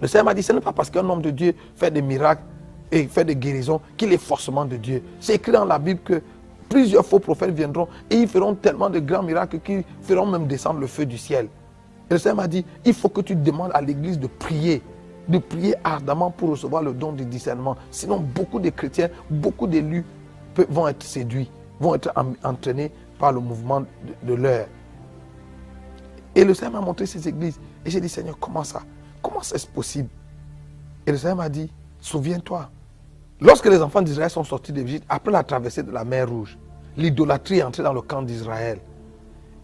Le Seigneur m'a dit, ce n'est pas parce qu'un homme de Dieu fait des miracles et fait des guérisons qu'il est forcément de Dieu. C'est écrit dans la Bible que plusieurs faux prophètes viendront et ils feront tellement de grands miracles qu'ils feront même descendre le feu du ciel. Et le Seigneur m'a dit, il faut que tu demandes à l'église de prier ardemment pour recevoir le don du discernement. Sinon, beaucoup de chrétiens, beaucoup d'élus vont être séduits, vont être entraînés par le mouvement de l'heure. Et le Seigneur m'a montré ces églises. Et j'ai dit, Seigneur, comment ça? Comment c'est possible? Et le Seigneur m'a dit, souviens-toi, lorsque les enfants d'Israël sont sortis d'Égypte, après la traversée de la mer Rouge, l'idolâtrie est entrée dans le camp d'Israël.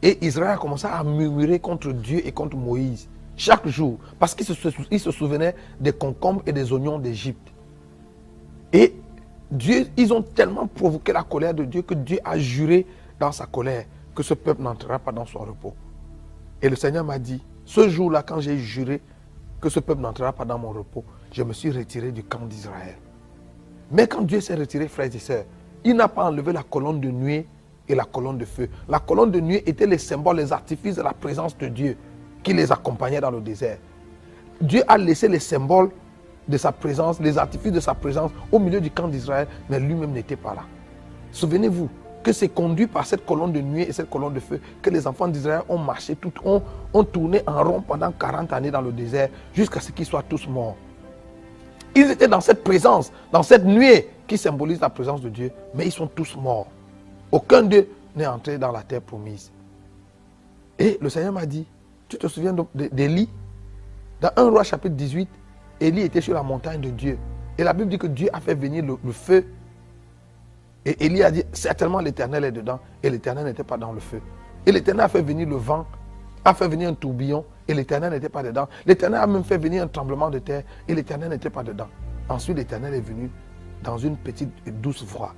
Et Israël a commencé à murmurer contre Dieu et contre Moïse chaque jour, parce qu'il se souvenait des concombres et des oignons d'Égypte. Et Ils ont tellement provoqué la colère de Dieu que Dieu a juré dans sa colère que ce peuple n'entrera pas dans son repos. Et le Seigneur m'a dit, ce jour-là, quand j'ai juré que ce peuple n'entrera pas dans mon repos, je me suis retiré du camp d'Israël. Mais quand Dieu s'est retiré, frères et sœurs, il n'a pas enlevé la colonne de nuée et la colonne de feu. La colonne de nuée était les symboles, les artifices de la présence de Dieu qui les accompagnait dans le désert. Dieu a laissé les symboles de sa présence, les artifices de sa présence au milieu du camp d'Israël, mais lui-même n'était pas là. Souvenez-vous que c'est conduit par cette colonne de nuée et cette colonne de feu que les enfants d'Israël ont marché, ont tourné en rond pendant 40 années dans le désert jusqu'à ce qu'ils soient tous morts. Ils étaient dans cette présence, dans cette nuée qui symbolise la présence de Dieu, mais ils sont tous morts. Aucun d'eux n'est entré dans la terre promise. Et le Seigneur m'a dit, tu te souviens d'Élie? Dans 1 Roi chapitre 18, Élie était sur la montagne de Dieu. Et la Bible dit que Dieu a fait venir le feu. Et Élie a dit, certainement l'Éternel est dedans. Et l'Éternel n'était pas dans le feu. Et l'Éternel a fait venir le vent, a fait venir un tourbillon. Et l'Éternel n'était pas dedans. L'Éternel a même fait venir un tremblement de terre. Et l'Éternel n'était pas dedans. Ensuite, l'Éternel est venu dans une petite et douce voix.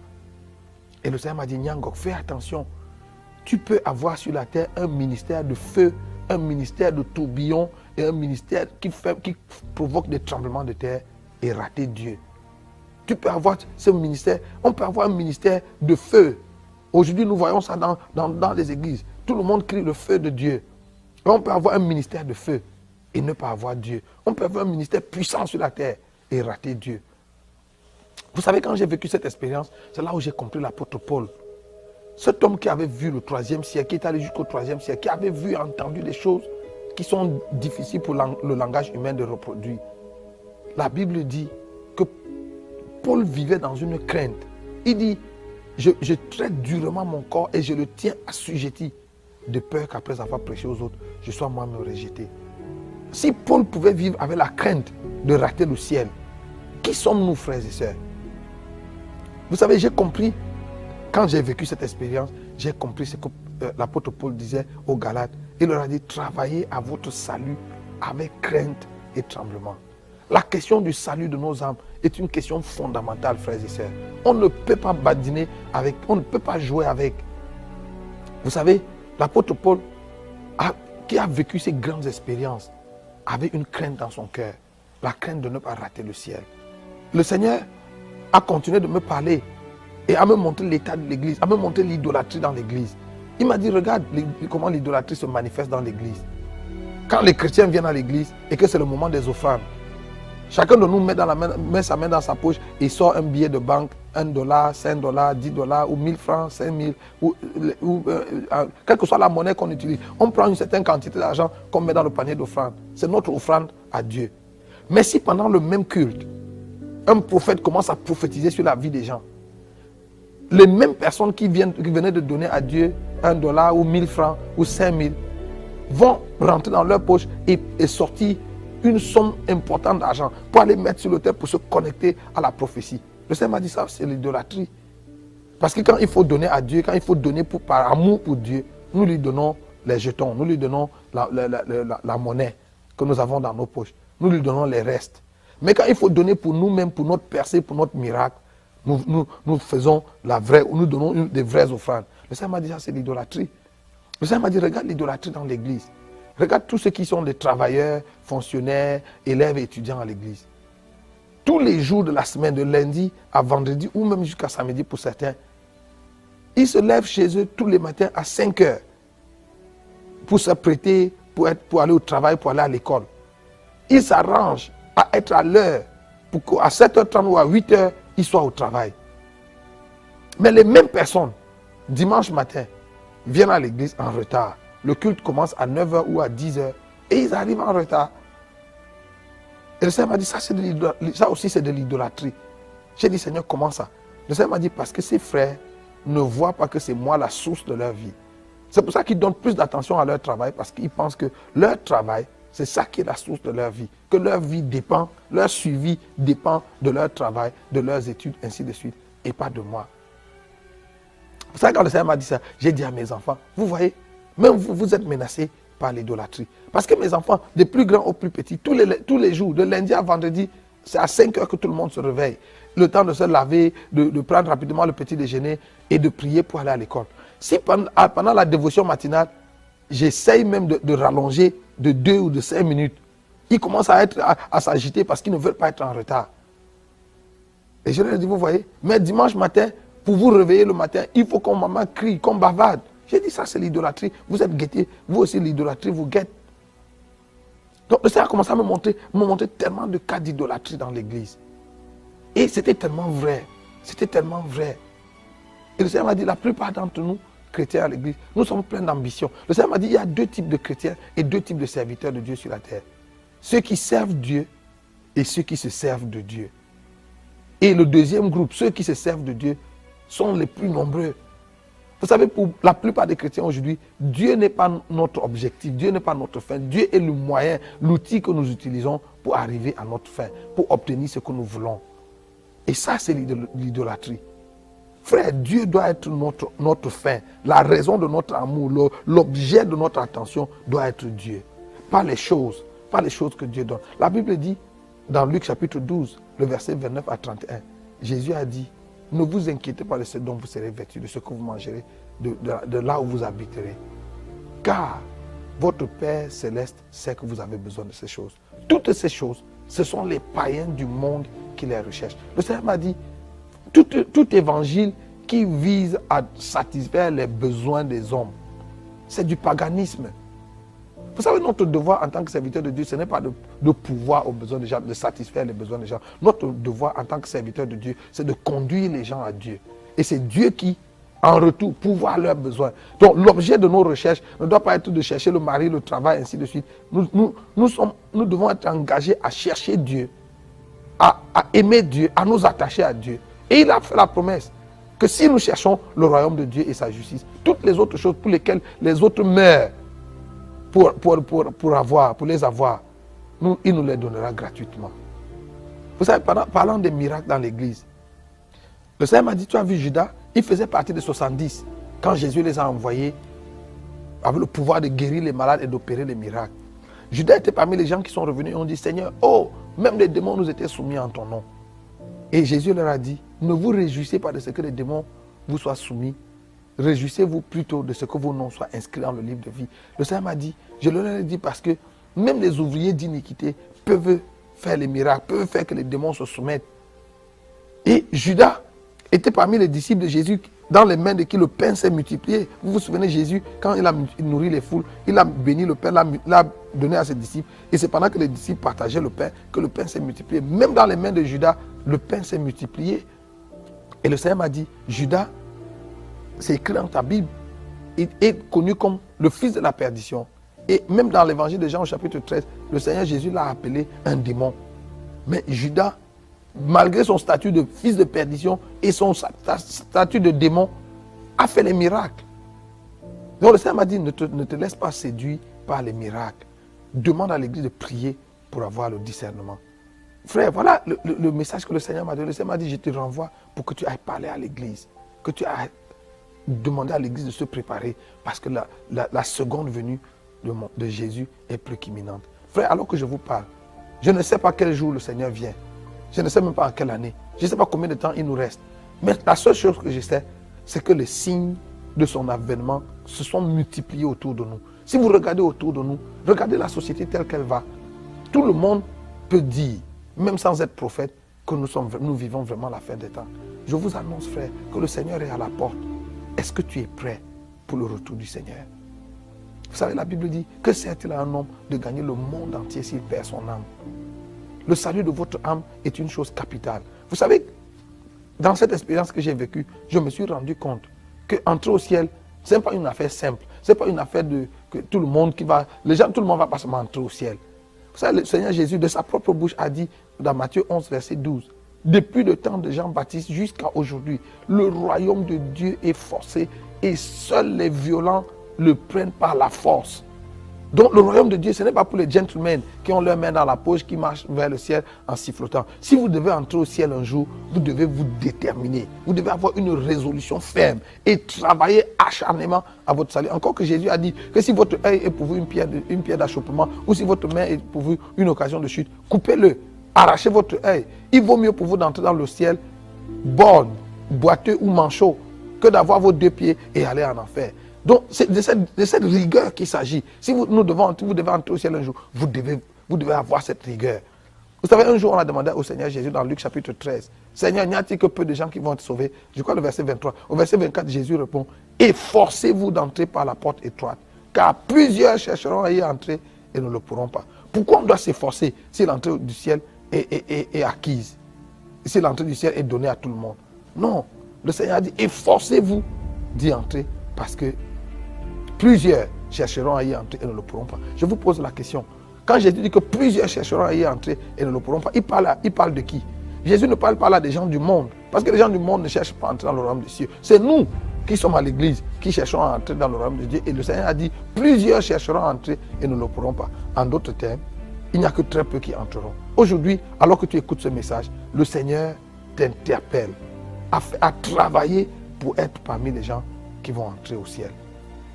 Et le Seigneur m'a dit, Nyangok, fais attention. Tu peux avoir sur la terre un ministère de feu, un ministère de tourbillon et un ministère qui provoque des tremblements de terre et rater Dieu. Tu peux avoir ce ministère, on peut avoir un ministère de feu. Aujourd'hui, nous voyons ça dans les églises. Tout le monde crie le feu de Dieu. On peut avoir un ministère de feu et ne pas avoir Dieu. On peut avoir un ministère puissant sur la terre et rater Dieu. Vous savez, quand j'ai vécu cette expérience, c'est là où j'ai compris l'apôtre Paul. Cet homme qui avait vu le 3e siècle, qui est allé jusqu'au 3e siècle, qui avait vu et entendu des choses qui sont difficiles pour le langage humain de reproduire. La Bible dit que Paul vivait dans une crainte. Il dit, je traite durement mon corps et je le tiens assujetti, de peur qu'après avoir prêché aux autres, je sois moi-même rejeté. Si Paul pouvait vivre avec la crainte de rater le ciel, qui sommes-nous, frères et sœurs? Vous savez, j'ai compris, quand j'ai vécu cette expérience, j'ai compris ce que l'apôtre Paul disait aux Galates. Il leur a dit, travaillez à votre salut avec crainte et tremblement. La question du salut de nos âmes est une question fondamentale, frères et sœurs. On ne peut pas badiner avec, on ne peut pas jouer avec. Vous savez, l'apôtre Paul, qui a vécu ces grandes expériences, avait une crainte dans son cœur. La crainte de ne pas rater le ciel. Le Seigneur a continué de me parler et à me montrer l'état de l'église, à me montrer l'idolâtrie dans l'église. Il m'a dit, regarde comment l'idolâtrie se manifeste dans l'église. Quand les chrétiens viennent à l'église et que c'est le moment des offrandes, chacun de nous met sa main dans sa poche et sort un billet de banque, $1, $5, $10 ou 1000 francs, 5000, quelle que soit la monnaie qu'on utilise. On prend une certaine quantité d'argent qu'on met dans le panier d'offrande. C'est notre offrande à Dieu. Mais si pendant le même culte, un prophète commence à prophétiser sur la vie des gens, les mêmes personnes qui venaient de donner à Dieu $1 ou 1000 francs ou 5000 vont rentrer dans leur poche et sortir une somme importante d'argent pour aller mettre sur l'autel pour se connecter à la prophétie. Le Seigneur m'a dit ça, c'est l'idolâtrie. Parce que quand il faut donner à Dieu, quand il faut donner par amour pour Dieu, nous lui donnons les jetons, nous lui donnons la monnaie que nous avons dans nos poches, nous lui donnons les restes. Mais quand il faut donner pour nous-mêmes, pour notre percée, pour notre miracle, nous faisons nous donnons des vraies offrandes. Le Seigneur m'a dit ça, c'est l'idolâtrie. Le Seigneur m'a dit, regarde l'idolâtrie dans l'église. Regarde tous ceux qui sont des travailleurs, fonctionnaires, élèves et étudiants à l'église. Tous les jours de la semaine, de lundi à vendredi ou même jusqu'à samedi pour certains, ils se lèvent chez eux tous les matins à 5 heures pour s'apprêter, pour aller au travail, pour aller à l'école. Ils s'arrangent à être à l'heure pour qu'à 7h30 ou à 8h, ils soient au travail. Mais les mêmes personnes, dimanche matin, viennent à l'église en retard. Le culte commence à 9h ou à 10h et ils arrivent en retard. Et le Seigneur m'a dit, ça aussi c'est de l'idolâtrie. J'ai dit, Seigneur, comment ça? Le Seigneur m'a dit, parce que ces frères ne voient pas que c'est moi la source de leur vie. C'est pour ça qu'ils donnent plus d'attention à leur travail, parce qu'ils pensent que leur travail, c'est ça qui est la source de leur vie. Que leur vie dépend, leur suivi dépend de leur travail, de leurs études, ainsi de suite, et pas de moi. C'est pour ça que quand le Seigneur m'a dit ça, j'ai dit à mes enfants, vous voyez, même vous êtes menacés par l'idolâtrie. Parce que mes enfants, des plus grands aux plus petits, tous les jours, de lundi à vendredi, c'est à 5 heures que tout le monde se réveille. Le temps de se laver, de prendre rapidement le petit déjeuner et de prier pour aller à l'école. Si pendant la dévotion matinale, j'essaye même de rallonger de 2 ou de 5 minutes, ils commencent à s'agiter parce qu'ils ne veulent pas être en retard. Et je leur dis, vous voyez, mais dimanche matin, pour vous réveiller le matin, il faut qu'on maman crie, qu'on bavarde. J'ai dit, ça c'est l'idolâtrie. Vous êtes guettés, vous aussi l'idolâtrie vous guette. Donc le Seigneur a commencé à me montrer tellement de cas d'idolâtrie dans l'église. Et c'était tellement vrai. C'était tellement vrai. Et le Seigneur m'a dit, la plupart d'entre nous, chrétiens à l'église, nous sommes pleins d'ambition. Le Seigneur m'a dit, il y a 2 types de chrétiens et 2 types de serviteurs de Dieu sur la terre. Ceux qui servent Dieu et ceux qui se servent de Dieu. Et le deuxième groupe, ceux qui se servent de Dieu, sont les plus nombreux. Vous savez, pour la plupart des chrétiens aujourd'hui, Dieu n'est pas notre objectif, Dieu n'est pas notre fin. Dieu est le moyen, l'outil que nous utilisons pour arriver à notre fin, pour obtenir ce que nous voulons. Et ça, c'est l'idolâtrie. Frère, Dieu doit être notre fin. La raison de notre amour, l'objet de notre attention doit être Dieu. Pas les choses que Dieu donne. La Bible dit, dans Luc chapitre 12, le verset 29 à 31, Jésus a dit, ne vous inquiétez pas de ce dont vous serez vêtus, de ce que vous mangerez, de là où vous habiterez. Car votre Père céleste sait que vous avez besoin de ces choses. Toutes ces choses, ce sont les païens du monde qui les recherchent. Le Seigneur m'a dit, tout évangile qui vise à satisfaire les besoins des hommes, c'est du paganisme. Vous savez, notre devoir en tant que serviteur de Dieu, ce n'est pas de pouvoir aux besoins des gens, de satisfaire les besoins des gens. Notre devoir en tant que serviteur de Dieu, c'est de conduire les gens à Dieu. Et c'est Dieu qui, en retour, pourvoit leurs besoins. Donc l'objet de nos recherches ne doit pas être de chercher le mari, le travail, ainsi de suite. Nous devons être engagés à chercher Dieu, à aimer Dieu, à nous attacher à Dieu. Et il a fait la promesse que si nous cherchons le royaume de Dieu et sa justice, toutes les autres choses pour lesquelles les autres meurent, pour les avoir, il nous les donnera gratuitement. Vous savez, parlant des miracles dans l'église, le Seigneur m'a dit, tu as vu Judas, il faisait partie des 70 quand Jésus les a envoyés avec le pouvoir de guérir les malades et d'opérer les miracles. Judas était parmi les gens qui sont revenus et ont dit, Seigneur, oh, même les démons nous étaient soumis en ton nom. Et Jésus leur a dit, ne vous réjouissez pas de ce que les démons vous soient soumis. Réjouissez-vous plutôt de ce que vos noms soient inscrits dans le livre de vie. Le Seigneur m'a dit, je leur ai dit parce que même les ouvriers d'iniquité peuvent faire les miracles, peuvent faire que les démons se soumettent. Et Judas était parmi les disciples de Jésus, dans les mains de qui le pain s'est multiplié. Vous vous souvenez, Jésus, quand il a nourri les foules, il a béni le pain, l'a donné à ses disciples. Et c'est pendant que les disciples partageaient le pain que le pain s'est multiplié. Même dans les mains de Judas, le pain s'est multiplié. Et le Seigneur m'a dit, Judas, c'est écrit dans ta Bible, il est connu comme le fils de la perdition. Et même dans l'évangile de Jean au chapitre 13, le Seigneur Jésus l'a appelé un démon. Mais Judas, malgré son statut de fils de perdition et son statut de démon, a fait les miracles. Donc le Seigneur m'a dit, ne te laisse pas séduire par les miracles. Demande à l'église de prier pour avoir le discernement. Frère, voilà le message que le Seigneur m'a donné. Le Seigneur m'a dit, je te renvoie pour que tu ailles parler à l'église. Que tu ailles demander à l'église de se préparer parce que la seconde venue de Jésus est plus qu'imminente. Frère, alors que je vous parle, je ne sais pas quel jour le Seigneur vient. Je ne sais même pas en quelle année. Je ne sais pas combien de temps il nous reste. Mais la seule chose que je sais, c'est que les signes de son avènement se sont multipliés autour de nous. Si vous regardez autour de nous, regardez la société telle qu'elle va. Tout le monde peut dire, même sans être prophète, que nous vivons vraiment la fin des temps. Je vous annonce, frère, que le Seigneur est à la porte. Est-ce que tu es prêt pour le retour du Seigneur? Vous savez, la Bible dit que sert-il à un homme de gagner le monde entier s'il perd son âme? Le salut de votre âme est une chose capitale. Vous savez, dans cette expérience que j'ai vécue, je me suis rendu compte qu'entrer au ciel, ce n'est pas une affaire simple. Ce n'est pas une affaire que tout le monde tout le monde va pas seulement entrer au ciel. Vous savez, le Seigneur Jésus, de sa propre bouche, a dit dans Matthieu 11, verset 12, depuis le temps de Jean-Baptiste jusqu'à aujourd'hui, le royaume de Dieu est forcé et seuls les violents le prennent par la force. Donc le royaume de Dieu, ce n'est pas pour les gentlemen qui ont leurs mains dans la poche, qui marchent vers le ciel en sifflotant. Si vous devez entrer au ciel un jour, vous devez vous déterminer. Vous devez avoir une résolution ferme et travailler acharnement à votre salut. Encore que Jésus a dit que si votre œil est pour vous une pierre d'achoppement ou si votre main est pour vous une occasion de chute, coupez-le. arrachez votre œil. Il vaut mieux pour vous d'entrer dans le ciel borgne, boiteux ou manchot que d'avoir vos 2 pieds et aller en enfer. Donc, c'est de cette rigueur qu'il s'agit. Si vous devez entrer au ciel un jour, vous devez avoir cette rigueur. Vous savez, un jour, on a demandé au Seigneur Jésus dans Luc chapitre 13, Seigneur, n'y a-t-il que peu de gens qui vont être sauvés? Je crois le verset 23. Au verset 24, Jésus répond, efforcez-vous d'entrer par la porte étroite, car plusieurs chercheront à y entrer et ne le pourront pas. Pourquoi on doit s'efforcer si l'entrée du ciel est acquise? Si l'entrée du ciel est donnée à tout le monde? Non. Le Seigneur a dit, efforcez-vous d'y entrer, parce que plusieurs chercheront à y entrer et ne le pourront pas. Je vous pose la question. Quand Jésus dit que plusieurs chercheront à y entrer et ne le pourront pas, il parle de qui? Jésus ne parle pas là des gens du monde. Parce que les gens du monde ne cherchent pas à entrer dans le royaume des cieux. C'est nous qui sommes à l'église qui cherchons à entrer dans le royaume de Dieu. Et le Seigneur a dit, plusieurs chercheront à entrer et ne le pourront pas. En d'autres termes, il n'y a que très peu qui entreront. Aujourd'hui, alors que tu écoutes ce message, le Seigneur t'interpelle à travailler pour être parmi les gens qui vont entrer au ciel.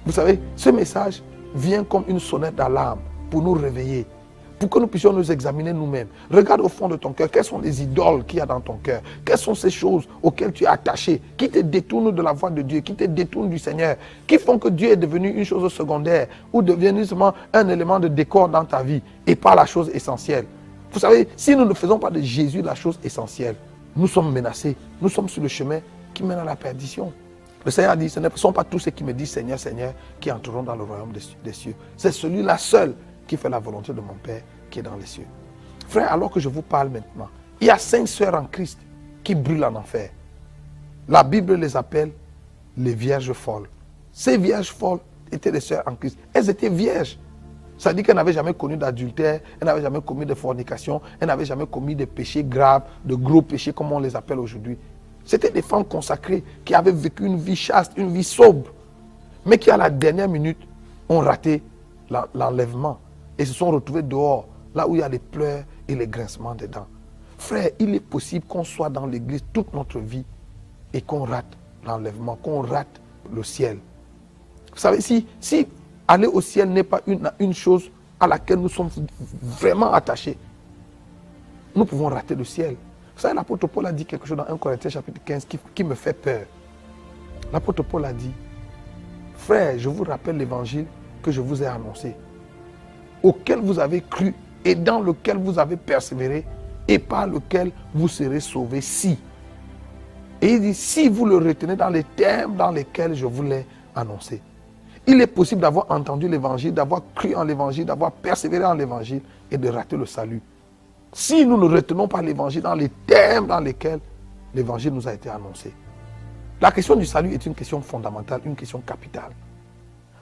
Vous savez, ce message vient comme une sonnette d'alarme pour nous réveiller, pour que nous puissions nous examiner nous-mêmes. Regarde au fond de ton cœur, quelles sont les idoles qu'il y a dans ton cœur? Quelles sont ces choses auxquelles tu es attaché, qui te détournent de la voie de Dieu, qui te détournent du Seigneur, qui font que Dieu est devenu une chose secondaire ou devenu seulement un élément de décor dans ta vie et pas la chose essentielle. Vous savez, si nous ne faisons pas de Jésus la chose essentielle, nous sommes menacés, nous sommes sur le chemin qui mène à la perdition. Le Seigneur a dit, ce ne sont pas tous ceux qui me disent Seigneur, Seigneur, qui entreront dans le royaume des cieux. C'est celui-là seul qui fait la volonté de mon Père qui est dans les cieux. Frère, alors que je vous parle maintenant, il y a 5 sœurs en Christ qui brûlent en enfer. La Bible les appelle les vierges folles. Ces vierges folles étaient les sœurs en Christ. Elles étaient vierges. Ça dit qu'elles n'avaient jamais connu d'adultère, elles n'avaient jamais commis de fornication, elles n'avaient jamais commis de péchés graves, de gros péchés comme on les appelle aujourd'hui. C'était des femmes consacrées qui avaient vécu une vie chaste, une vie sobre, mais qui à la dernière minute ont raté l'enlèvement et se sont retrouvées dehors, là où il y a les pleurs et les grincements des dents. Frère, il est possible qu'on soit dans l'église toute notre vie et qu'on rate l'enlèvement, qu'on rate le ciel. Vous savez, si aller au ciel n'est pas une chose à laquelle nous sommes vraiment attachés, nous pouvons rater le ciel. Vous savez, l'apôtre Paul a dit quelque chose dans 1 Corinthiens chapitre 15 qui me fait peur. L'apôtre Paul a dit, frère, je vous rappelle l'évangile que je vous ai annoncé, auquel vous avez cru et dans lequel vous avez persévéré et par lequel vous serez sauvés si. Et il dit, si vous le retenez dans les termes dans lesquels je vous l'ai annoncé. Il est possible d'avoir entendu l'évangile, d'avoir cru en l'évangile, d'avoir persévéré en l'évangile et de rater le salut. Si nous ne retenons pas l'évangile dans les termes dans lesquels l'évangile nous a été annoncé. La question du salut est une question fondamentale, une question capitale.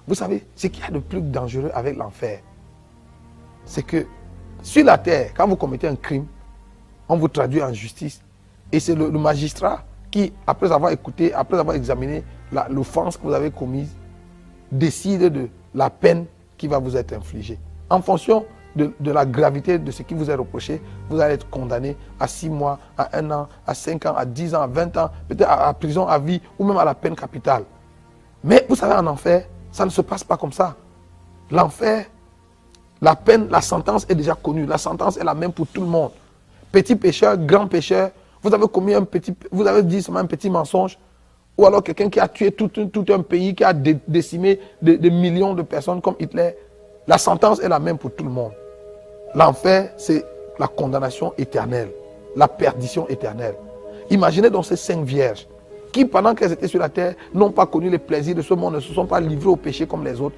Vous savez, ce qu'il y a de plus dangereux avec l'enfer, c'est que sur la terre, quand vous commettez un crime, on vous traduit en justice. Et c'est le magistrat qui, après avoir écouté, après avoir examiné l'offense que vous avez commise, décide de la peine qui va vous être infligée. En fonction de la gravité de ce qui vous est reproché, vous allez être condamné à 6 mois, à 1 an, à 5 ans, à 10 ans, à 20 ans, peut-être à prison à vie ou même à la peine capitale. Mais vous savez, en enfer, ça ne se passe pas comme ça. L'enfer, la peine, la sentence est déjà connue. La sentence est la même pour tout le monde. Petit pécheur, grand pécheur, vous avez commis vous avez dit seulement un petit mensonge, ou alors quelqu'un qui a tué tout un pays, qui a décimé des millions de personnes comme Hitler. La sentence est la même pour tout le monde. L'enfer, c'est la condamnation éternelle, la perdition éternelle. Imaginez donc ces 5 vierges qui, pendant qu'elles étaient sur la terre, n'ont pas connu les plaisirs de ce monde, ne se sont pas livrées au péché comme les autres,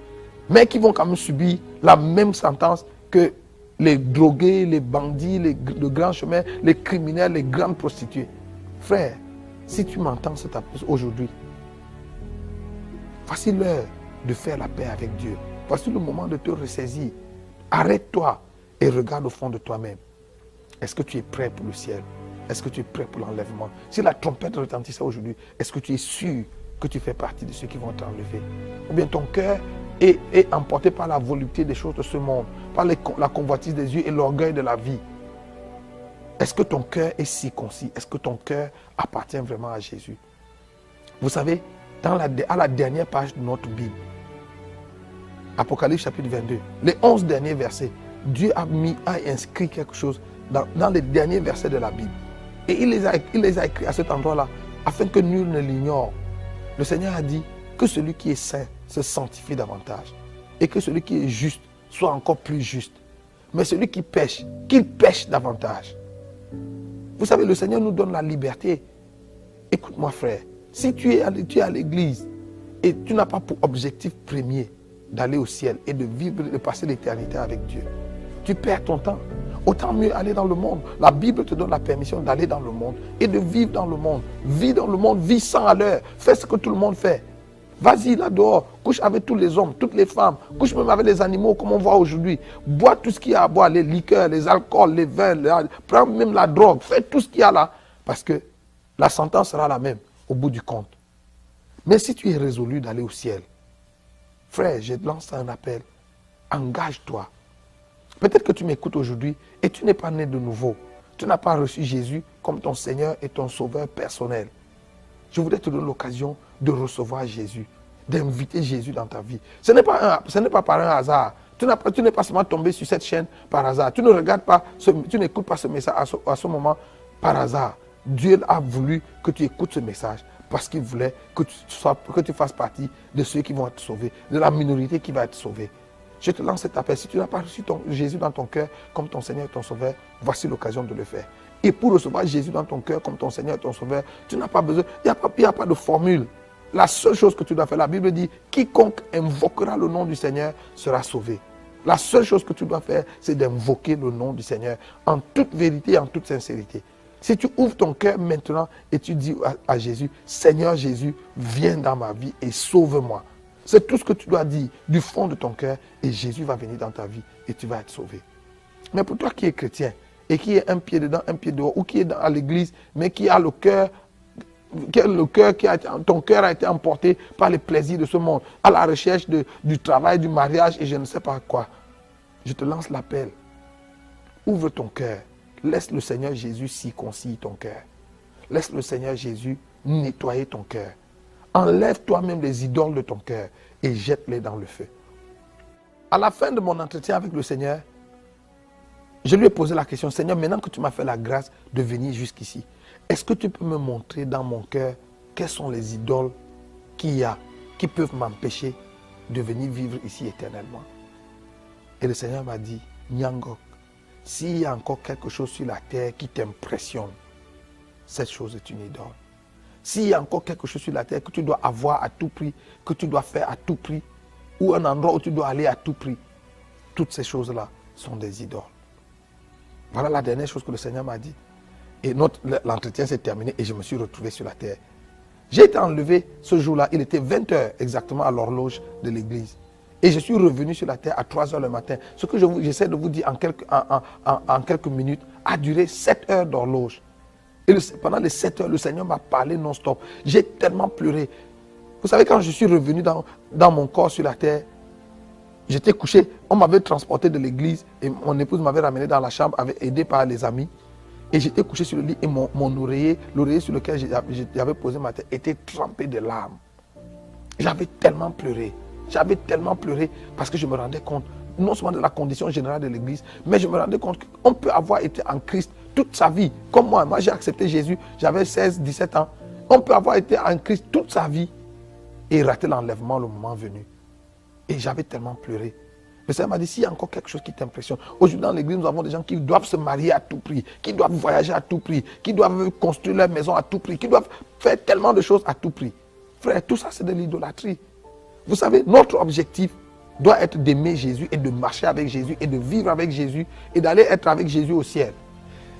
mais qui vont quand même subir la même sentence que les drogués, les bandits, le grand chemin, les criminels, les grandes prostituées. Frère, si tu m'entends aujourd'hui, voici l'heure de faire la paix avec Dieu. Voici le moment de te ressaisir. Arrête-toi et regarde au fond de toi-même. Est-ce que tu es prêt pour le ciel? Est-ce que tu es prêt pour l'enlèvement? Si la trompette retentissait aujourd'hui, est-ce que tu es sûr que tu fais partie de ceux qui vont t'enlever? Ou bien ton cœur est emporté par la volupté des choses de ce monde, par la convoitise des yeux et l'orgueil de la vie? Est-ce que ton cœur est circoncis? Est-ce que ton cœur appartient vraiment à Jésus? Vous savez, à la dernière page de notre Bible, Apocalypse chapitre 22, les 11 derniers versets, Dieu a inscrit quelque chose dans les derniers versets de la Bible. Et il les a écrits à cet endroit-là, afin que nul ne l'ignore. Le Seigneur a dit que celui qui est saint se sanctifie davantage. Et que celui qui est juste soit encore plus juste. Mais celui qui pêche, qu'il pêche davantage. Vous savez, le Seigneur nous donne la liberté. Écoute-moi frère, si tu es à l'église et tu n'as pas pour objectif premier d'aller au ciel et de vivre, de passer l'éternité avec Dieu, tu perds ton temps. Autant mieux aller dans le monde. La Bible te donne la permission d'aller dans le monde et de vivre dans le monde. Vis dans le monde, vis 100 à l'heure. Fais ce que tout le monde fait. Vas-y là dehors, couche avec tous les hommes, toutes les femmes, couche même avec les animaux comme on voit aujourd'hui. Bois tout ce qu'il y a à boire, les liqueurs, les alcools, les vins, prends même la drogue, fais tout ce qu'il y a là. Parce que la sentence sera la même au bout du compte. Mais si tu es résolu d'aller au ciel, frère, je lance un appel, engage-toi. Peut-être que tu m'écoutes aujourd'hui et tu n'es pas né de nouveau. Tu n'as pas reçu Jésus comme ton Seigneur et ton Sauveur personnel. Je voudrais te donner l'occasion de recevoir Jésus, d'inviter Jésus dans ta vie. Ce n'est pas par un hasard. Tu n'es pas seulement tombé sur cette chaîne par hasard. Tu ne regardes pas, tu n'écoutes pas ce message à ce moment par hasard. Dieu a voulu que tu écoutes ce message parce qu'il voulait que tu fasses partie de ceux qui vont être sauvés, de la minorité qui va être sauvée. Je te lance cet appel. Si tu n'as pas reçu Jésus dans ton cœur comme ton Seigneur et ton Sauveur, voici l'occasion de le faire. Et pour recevoir Jésus dans ton cœur comme ton Seigneur et ton Sauveur, tu n'as pas besoin, il n'y a pas de formule. La seule chose que tu dois faire, la Bible dit, quiconque invoquera le nom du Seigneur sera sauvé. La seule chose que tu dois faire, c'est d'invoquer le nom du Seigneur en toute vérité et en toute sincérité. Si tu ouvres ton cœur maintenant et tu dis à Jésus, Seigneur Jésus, viens dans ma vie et sauve-moi. C'est tout ce que tu dois dire du fond de ton cœur et Jésus va venir dans ta vie et tu vas être sauvé. Mais pour toi qui es chrétien et qui est un pied dedans, un pied dehors ou qui est à l'église mais qui a le cœur, ton cœur a été emporté par les plaisirs de ce monde, à la recherche du travail, du mariage et je ne sais pas quoi. Je te lance l'appel. Ouvre ton cœur. Laisse le Seigneur Jésus circoncire ton cœur. Laisse le Seigneur Jésus nettoyer ton cœur. Enlève toi-même les idoles de ton cœur et jette-les dans le feu. À la fin de mon entretien avec le Seigneur, je lui ai posé la question, Seigneur, maintenant que tu m'as fait la grâce de venir jusqu'ici, est-ce que tu peux me montrer dans mon cœur quelles sont les idoles qu'il y a qui peuvent m'empêcher de venir vivre ici éternellement? Et le Seigneur m'a dit, Nyangok, s'il y a encore quelque chose sur la terre qui t'impressionne, cette chose est une idole. S'il y a encore quelque chose sur la terre que tu dois avoir à tout prix, que tu dois faire à tout prix, ou un endroit où tu dois aller à tout prix, toutes ces choses-là sont des idoles. Voilà la dernière chose que le Seigneur m'a dit. Et l'entretien s'est terminé et je me suis retrouvé sur la terre. J'ai été enlevé ce jour-là, il était 20 h exactement à l'horloge de l'église. Et je suis revenu sur la terre à 3 h le matin. Ce que j'essaie de vous dire en quelques minutes a duré 7 heures d'horloge. Et pendant les 7 heures, le Seigneur m'a parlé non-stop. J'ai tellement pleuré. Vous savez, quand je suis revenu dans mon corps sur la terre, j'étais couché. On m'avait transporté de l'église et mon épouse m'avait ramené dans la chambre, aidé par les amis. Et j'étais couché sur le lit et mon oreiller, l'oreiller sur lequel j'avais posé ma tête, était trempé de larmes. J'avais tellement pleuré. J'avais tellement pleuré parce que je me rendais compte, non seulement de la condition générale de l'église, mais je me rendais compte qu'on peut avoir été en Christ toute sa vie. Comme moi j'ai accepté Jésus, j'avais 16, 17 ans. On peut avoir été en Christ toute sa vie et rater l'enlèvement le moment venu. Et j'avais tellement pleuré. Le Seigneur m'a dit, s'il y a encore quelque chose qui t'impressionne. Aujourd'hui dans l'église, nous avons des gens qui doivent se marier à tout prix, qui doivent voyager à tout prix, qui doivent construire leur maison à tout prix, qui doivent faire tellement de choses à tout prix. Frère, tout ça c'est de l'idolâtrie. Vous savez, notre objectif doit être d'aimer Jésus et de marcher avec Jésus et de vivre avec Jésus et d'aller être avec Jésus au ciel.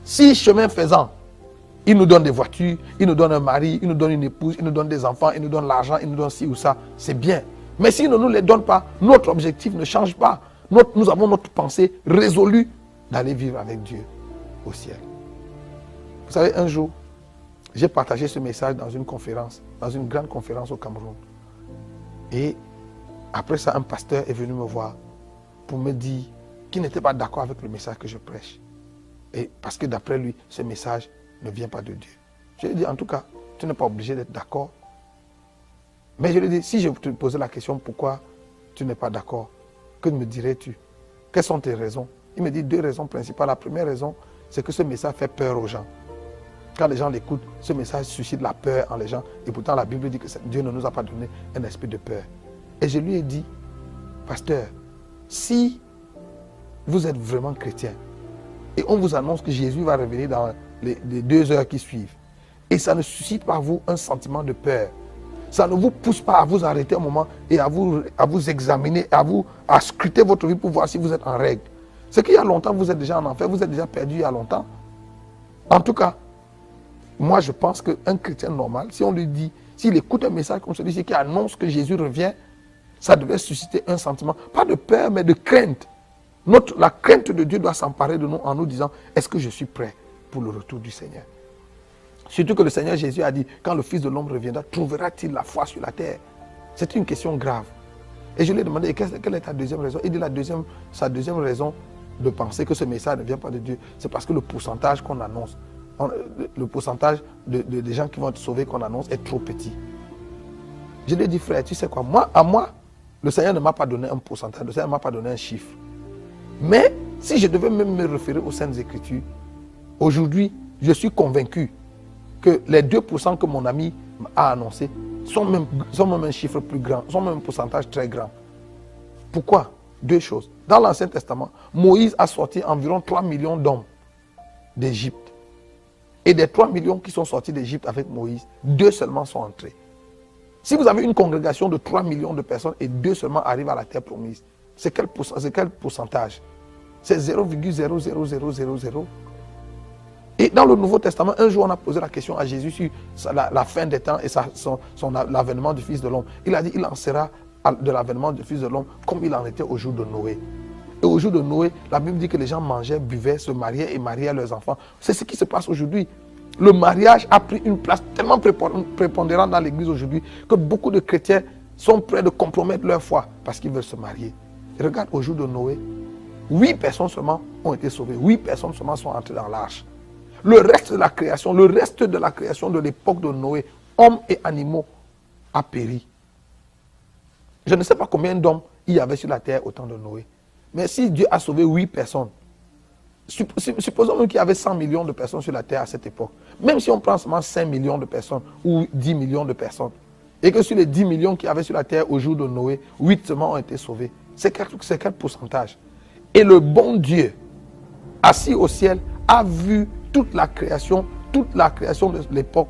Si chemin faisant, il nous donne des voitures, il nous donne un mari, il nous donne une épouse, il nous donne des enfants, il nous donne l'argent, il nous donne ci ou ça, c'est bien. Mais s'il ne nous les donne pas, notre objectif ne change pas. Nous avons notre pensée résolue d'aller vivre avec Dieu au ciel. Vous savez, un jour, j'ai partagé ce message dans une conférence, dans une grande conférence au Cameroun. Et après ça, un pasteur est venu me voir pour me dire qu'il n'était pas d'accord avec le message que je prêche. Et parce que d'après lui, ce message ne vient pas de Dieu. Je lui ai dit, en tout cas, tu n'es pas obligé d'être d'accord. Mais je lui ai dit, si je te posais la question, pourquoi tu n'es pas d'accord, que me dirais-tu? Quelles sont tes raisons? Il me dit 2 raisons principales. La première raison, c'est que ce message fait peur aux gens. Quand les gens l'écoutent, ce message suscite la peur en les gens. Et pourtant, la Bible dit que Dieu ne nous a pas donné un esprit de peur. Et je lui ai dit, pasteur, si vous êtes vraiment chrétien, et on vous annonce que Jésus va revenir dans les 2 heures qui suivent, et ça ne suscite pas à vous un sentiment de peur, ça ne vous pousse pas à vous arrêter un moment et à vous examiner, à scruter votre vie pour voir si vous êtes en règle. C'est qu'il y a longtemps, vous êtes déjà en enfer, vous êtes déjà perdu il y a longtemps. En tout cas, moi je pense qu'un chrétien normal, si on lui dit, s'il écoute un message comme celui-ci qui annonce que Jésus revient, ça devait susciter un sentiment, pas de peur, mais de crainte. La crainte de Dieu doit s'emparer de nous en nous disant, est-ce que je suis prêt pour le retour du Seigneur? Surtout que le Seigneur Jésus a dit, quand le Fils de l'homme reviendra, trouvera-t-il la foi sur la terre? C'est une question grave. Et je lui ai demandé, quelle est ta deuxième raison? Il dit, sa deuxième raison de penser que ce message ne vient pas de Dieu, c'est parce que le pourcentage qu'on annonce, le pourcentage des gens qui vont être sauvés qu'on annonce est trop petit. Je lui ai dit, frère, tu sais quoi, moi, le Seigneur ne m'a pas donné un pourcentage, le Seigneur ne m'a pas donné un chiffre. Mais si je devais même me référer aux Saintes Écritures, aujourd'hui, je suis convaincu que les 2% que mon ami a annoncé sont même un chiffre plus grand, sont même un pourcentage très grand. Pourquoi? 2 choses. Dans l'Ancien Testament, Moïse a sorti environ 3 millions d'hommes d'Égypte. Et des 3 millions qui sont sortis d'Égypte avec Moïse, 2 seulement sont entrés. Si vous avez une congrégation de 3 millions de personnes et 2 seulement arrivent à la terre promise, c'est quel pourcentage? C'est 0,00000. Et dans le Nouveau Testament, un jour on a posé la question à Jésus sur la fin des temps et l'avènement du Fils de l'homme. Il a dit, il en sera de l'avènement du Fils de l'homme comme il en était au jour de Noé. Et au jour de Noé, la Bible dit que les gens mangeaient, buvaient, se mariaient et mariaient leurs enfants. C'est ce qui se passe aujourd'hui. Le mariage a pris une place tellement prépondérante dans l'église aujourd'hui que beaucoup de chrétiens sont prêts de compromettre leur foi parce qu'ils veulent se marier. Et regarde, au jour de Noé, 8 personnes seulement ont été sauvées. 8 personnes seulement sont entrées dans l'arche. Le reste de la création, de l'époque de Noé, hommes et animaux, a péri. Je ne sais pas combien d'hommes il y avait sur la terre au temps de Noé. Mais si Dieu a sauvé 8 personnes, supposons qu'il y avait 100 millions de personnes sur la terre à cette époque. Même si on prend seulement 5 millions de personnes ou 10 millions de personnes, et que sur les 10 millions qu'il y avait sur la terre au jour de Noé, 8 seulement ont été sauvés. C'est quel pourcentage? Et le bon Dieu, assis au ciel, a vu toute la création de l'époque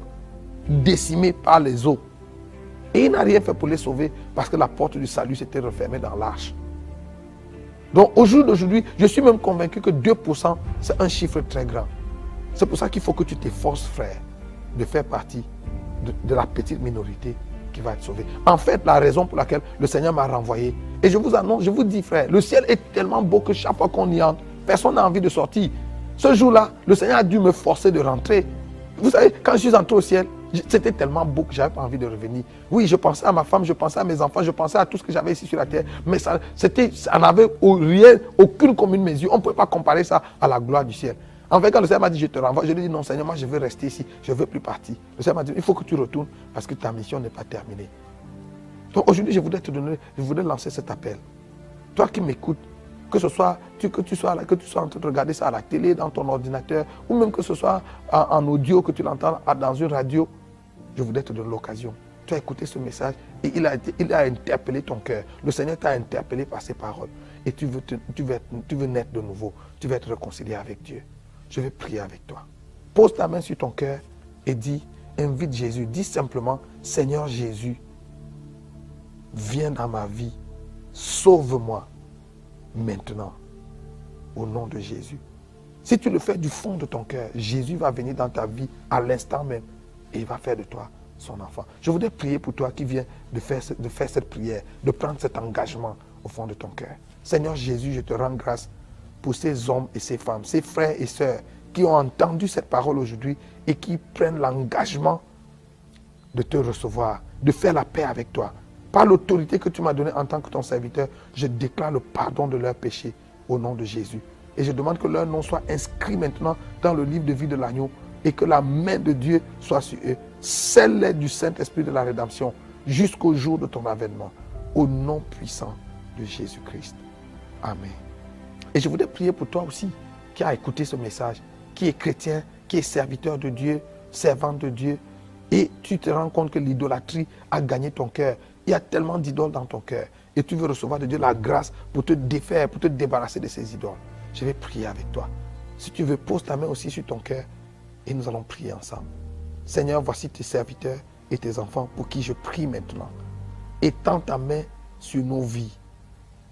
décimée par les eaux. Et il n'a rien fait pour les sauver parce que la porte du salut s'était refermée dans l'arche. Donc au jour d'aujourd'hui, je suis même convaincu que 2%, c'est un chiffre très grand. C'est pour ça qu'il faut que tu t'efforces, frère, de faire partie de la petite minorité qui va être sauvée. En fait, la raison pour laquelle le Seigneur m'a renvoyé, et je vous annonce, je vous dis, frère, le ciel est tellement beau que chaque fois qu'on y entre, personne n'a envie de sortir. Ce jour-là, le Seigneur a dû me forcer de rentrer. Vous savez, quand je suis entré au ciel, c'était tellement beau que je n'avais pas envie de revenir. Oui, je pensais à ma femme, je pensais à mes enfants, je pensais à tout ce que j'avais ici sur la terre. Mais ça n'avait rien, aucune commune mesure. On ne pouvait pas comparer ça à la gloire du ciel. En fait, quand le Seigneur m'a dit, je te renvoie, je lui ai dit, non Seigneur, moi je veux rester ici, je ne veux plus partir. Le Seigneur m'a dit, il faut que tu retournes parce que ta mission n'est pas terminée. Donc aujourd'hui, je voudrais lancer cet appel. Toi qui m'écoutes, que ce soit que tu sois en train de regarder ça à la télé, dans ton ordinateur, ou même que ce soit en audio, que tu l'entends dans une radio, je voudrais te donner l'occasion. Tu as écouté ce message et il a interpellé ton cœur. Le Seigneur t'a interpellé par ses paroles. Et tu veux naître de nouveau. Tu veux être réconcilié avec Dieu. Je vais prier avec toi. Pose ta main sur ton cœur et invite Jésus. Dis simplement, Seigneur Jésus, viens dans ma vie. Sauve-moi maintenant. Au nom de Jésus. Si tu le fais du fond de ton cœur, Jésus va venir dans ta vie à l'instant même et il va faire de toi son enfant. Je voudrais prier pour toi qui viens de faire cette prière, de prendre cet engagement au fond de ton cœur. Seigneur Jésus, je te rends grâce pour ces hommes et ces femmes, ces frères et sœurs qui ont entendu cette parole aujourd'hui et qui prennent l'engagement de te recevoir, de faire la paix avec toi. Par l'autorité que tu m'as donnée en tant que ton serviteur, je déclare le pardon de leurs péchés au nom de Jésus. Et je demande que leur nom soit inscrit maintenant dans le livre de vie de l'agneau et que la main de Dieu soit sur eux. Scelle-les du Saint-Esprit de la rédemption jusqu'au jour de ton avènement. Au nom puissant de Jésus-Christ. Amen. Et je voudrais prier pour toi aussi qui as écouté ce message qui est chrétien, qui est serviteur de Dieu, servant de Dieu, et tu te rends compte que l'idolâtrie a gagné ton cœur. Il y a tellement d'idoles dans ton cœur. Et tu veux recevoir de Dieu la grâce pour te défaire, pour te débarrasser de ces idoles. Je vais prier avec toi. Si tu veux, pose ta main aussi sur ton cœur et nous allons prier ensemble. Seigneur, voici tes serviteurs et tes enfants pour qui je prie maintenant. Étends ta main sur nos vies.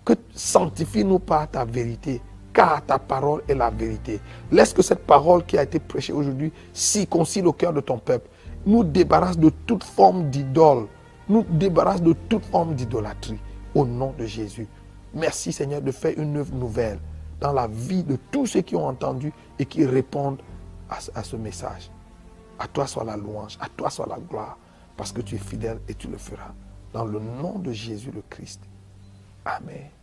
Que sanctifie-nous par ta vérité, car ta parole est la vérité. Laisse que cette parole qui a été prêchée aujourd'hui circoncise le cœur de ton peuple. Nous débarrasse de toute forme d'idole. Nous débarrasse de toute forme d'idolâtrie. Au nom de Jésus. Merci Seigneur de faire une œuvre nouvelle dans la vie de tous ceux qui ont entendu et qui répondent à ce message. À toi soit la louange, à toi soit la gloire, parce que tu es fidèle et tu le feras. Dans le nom de Jésus le Christ. Amen.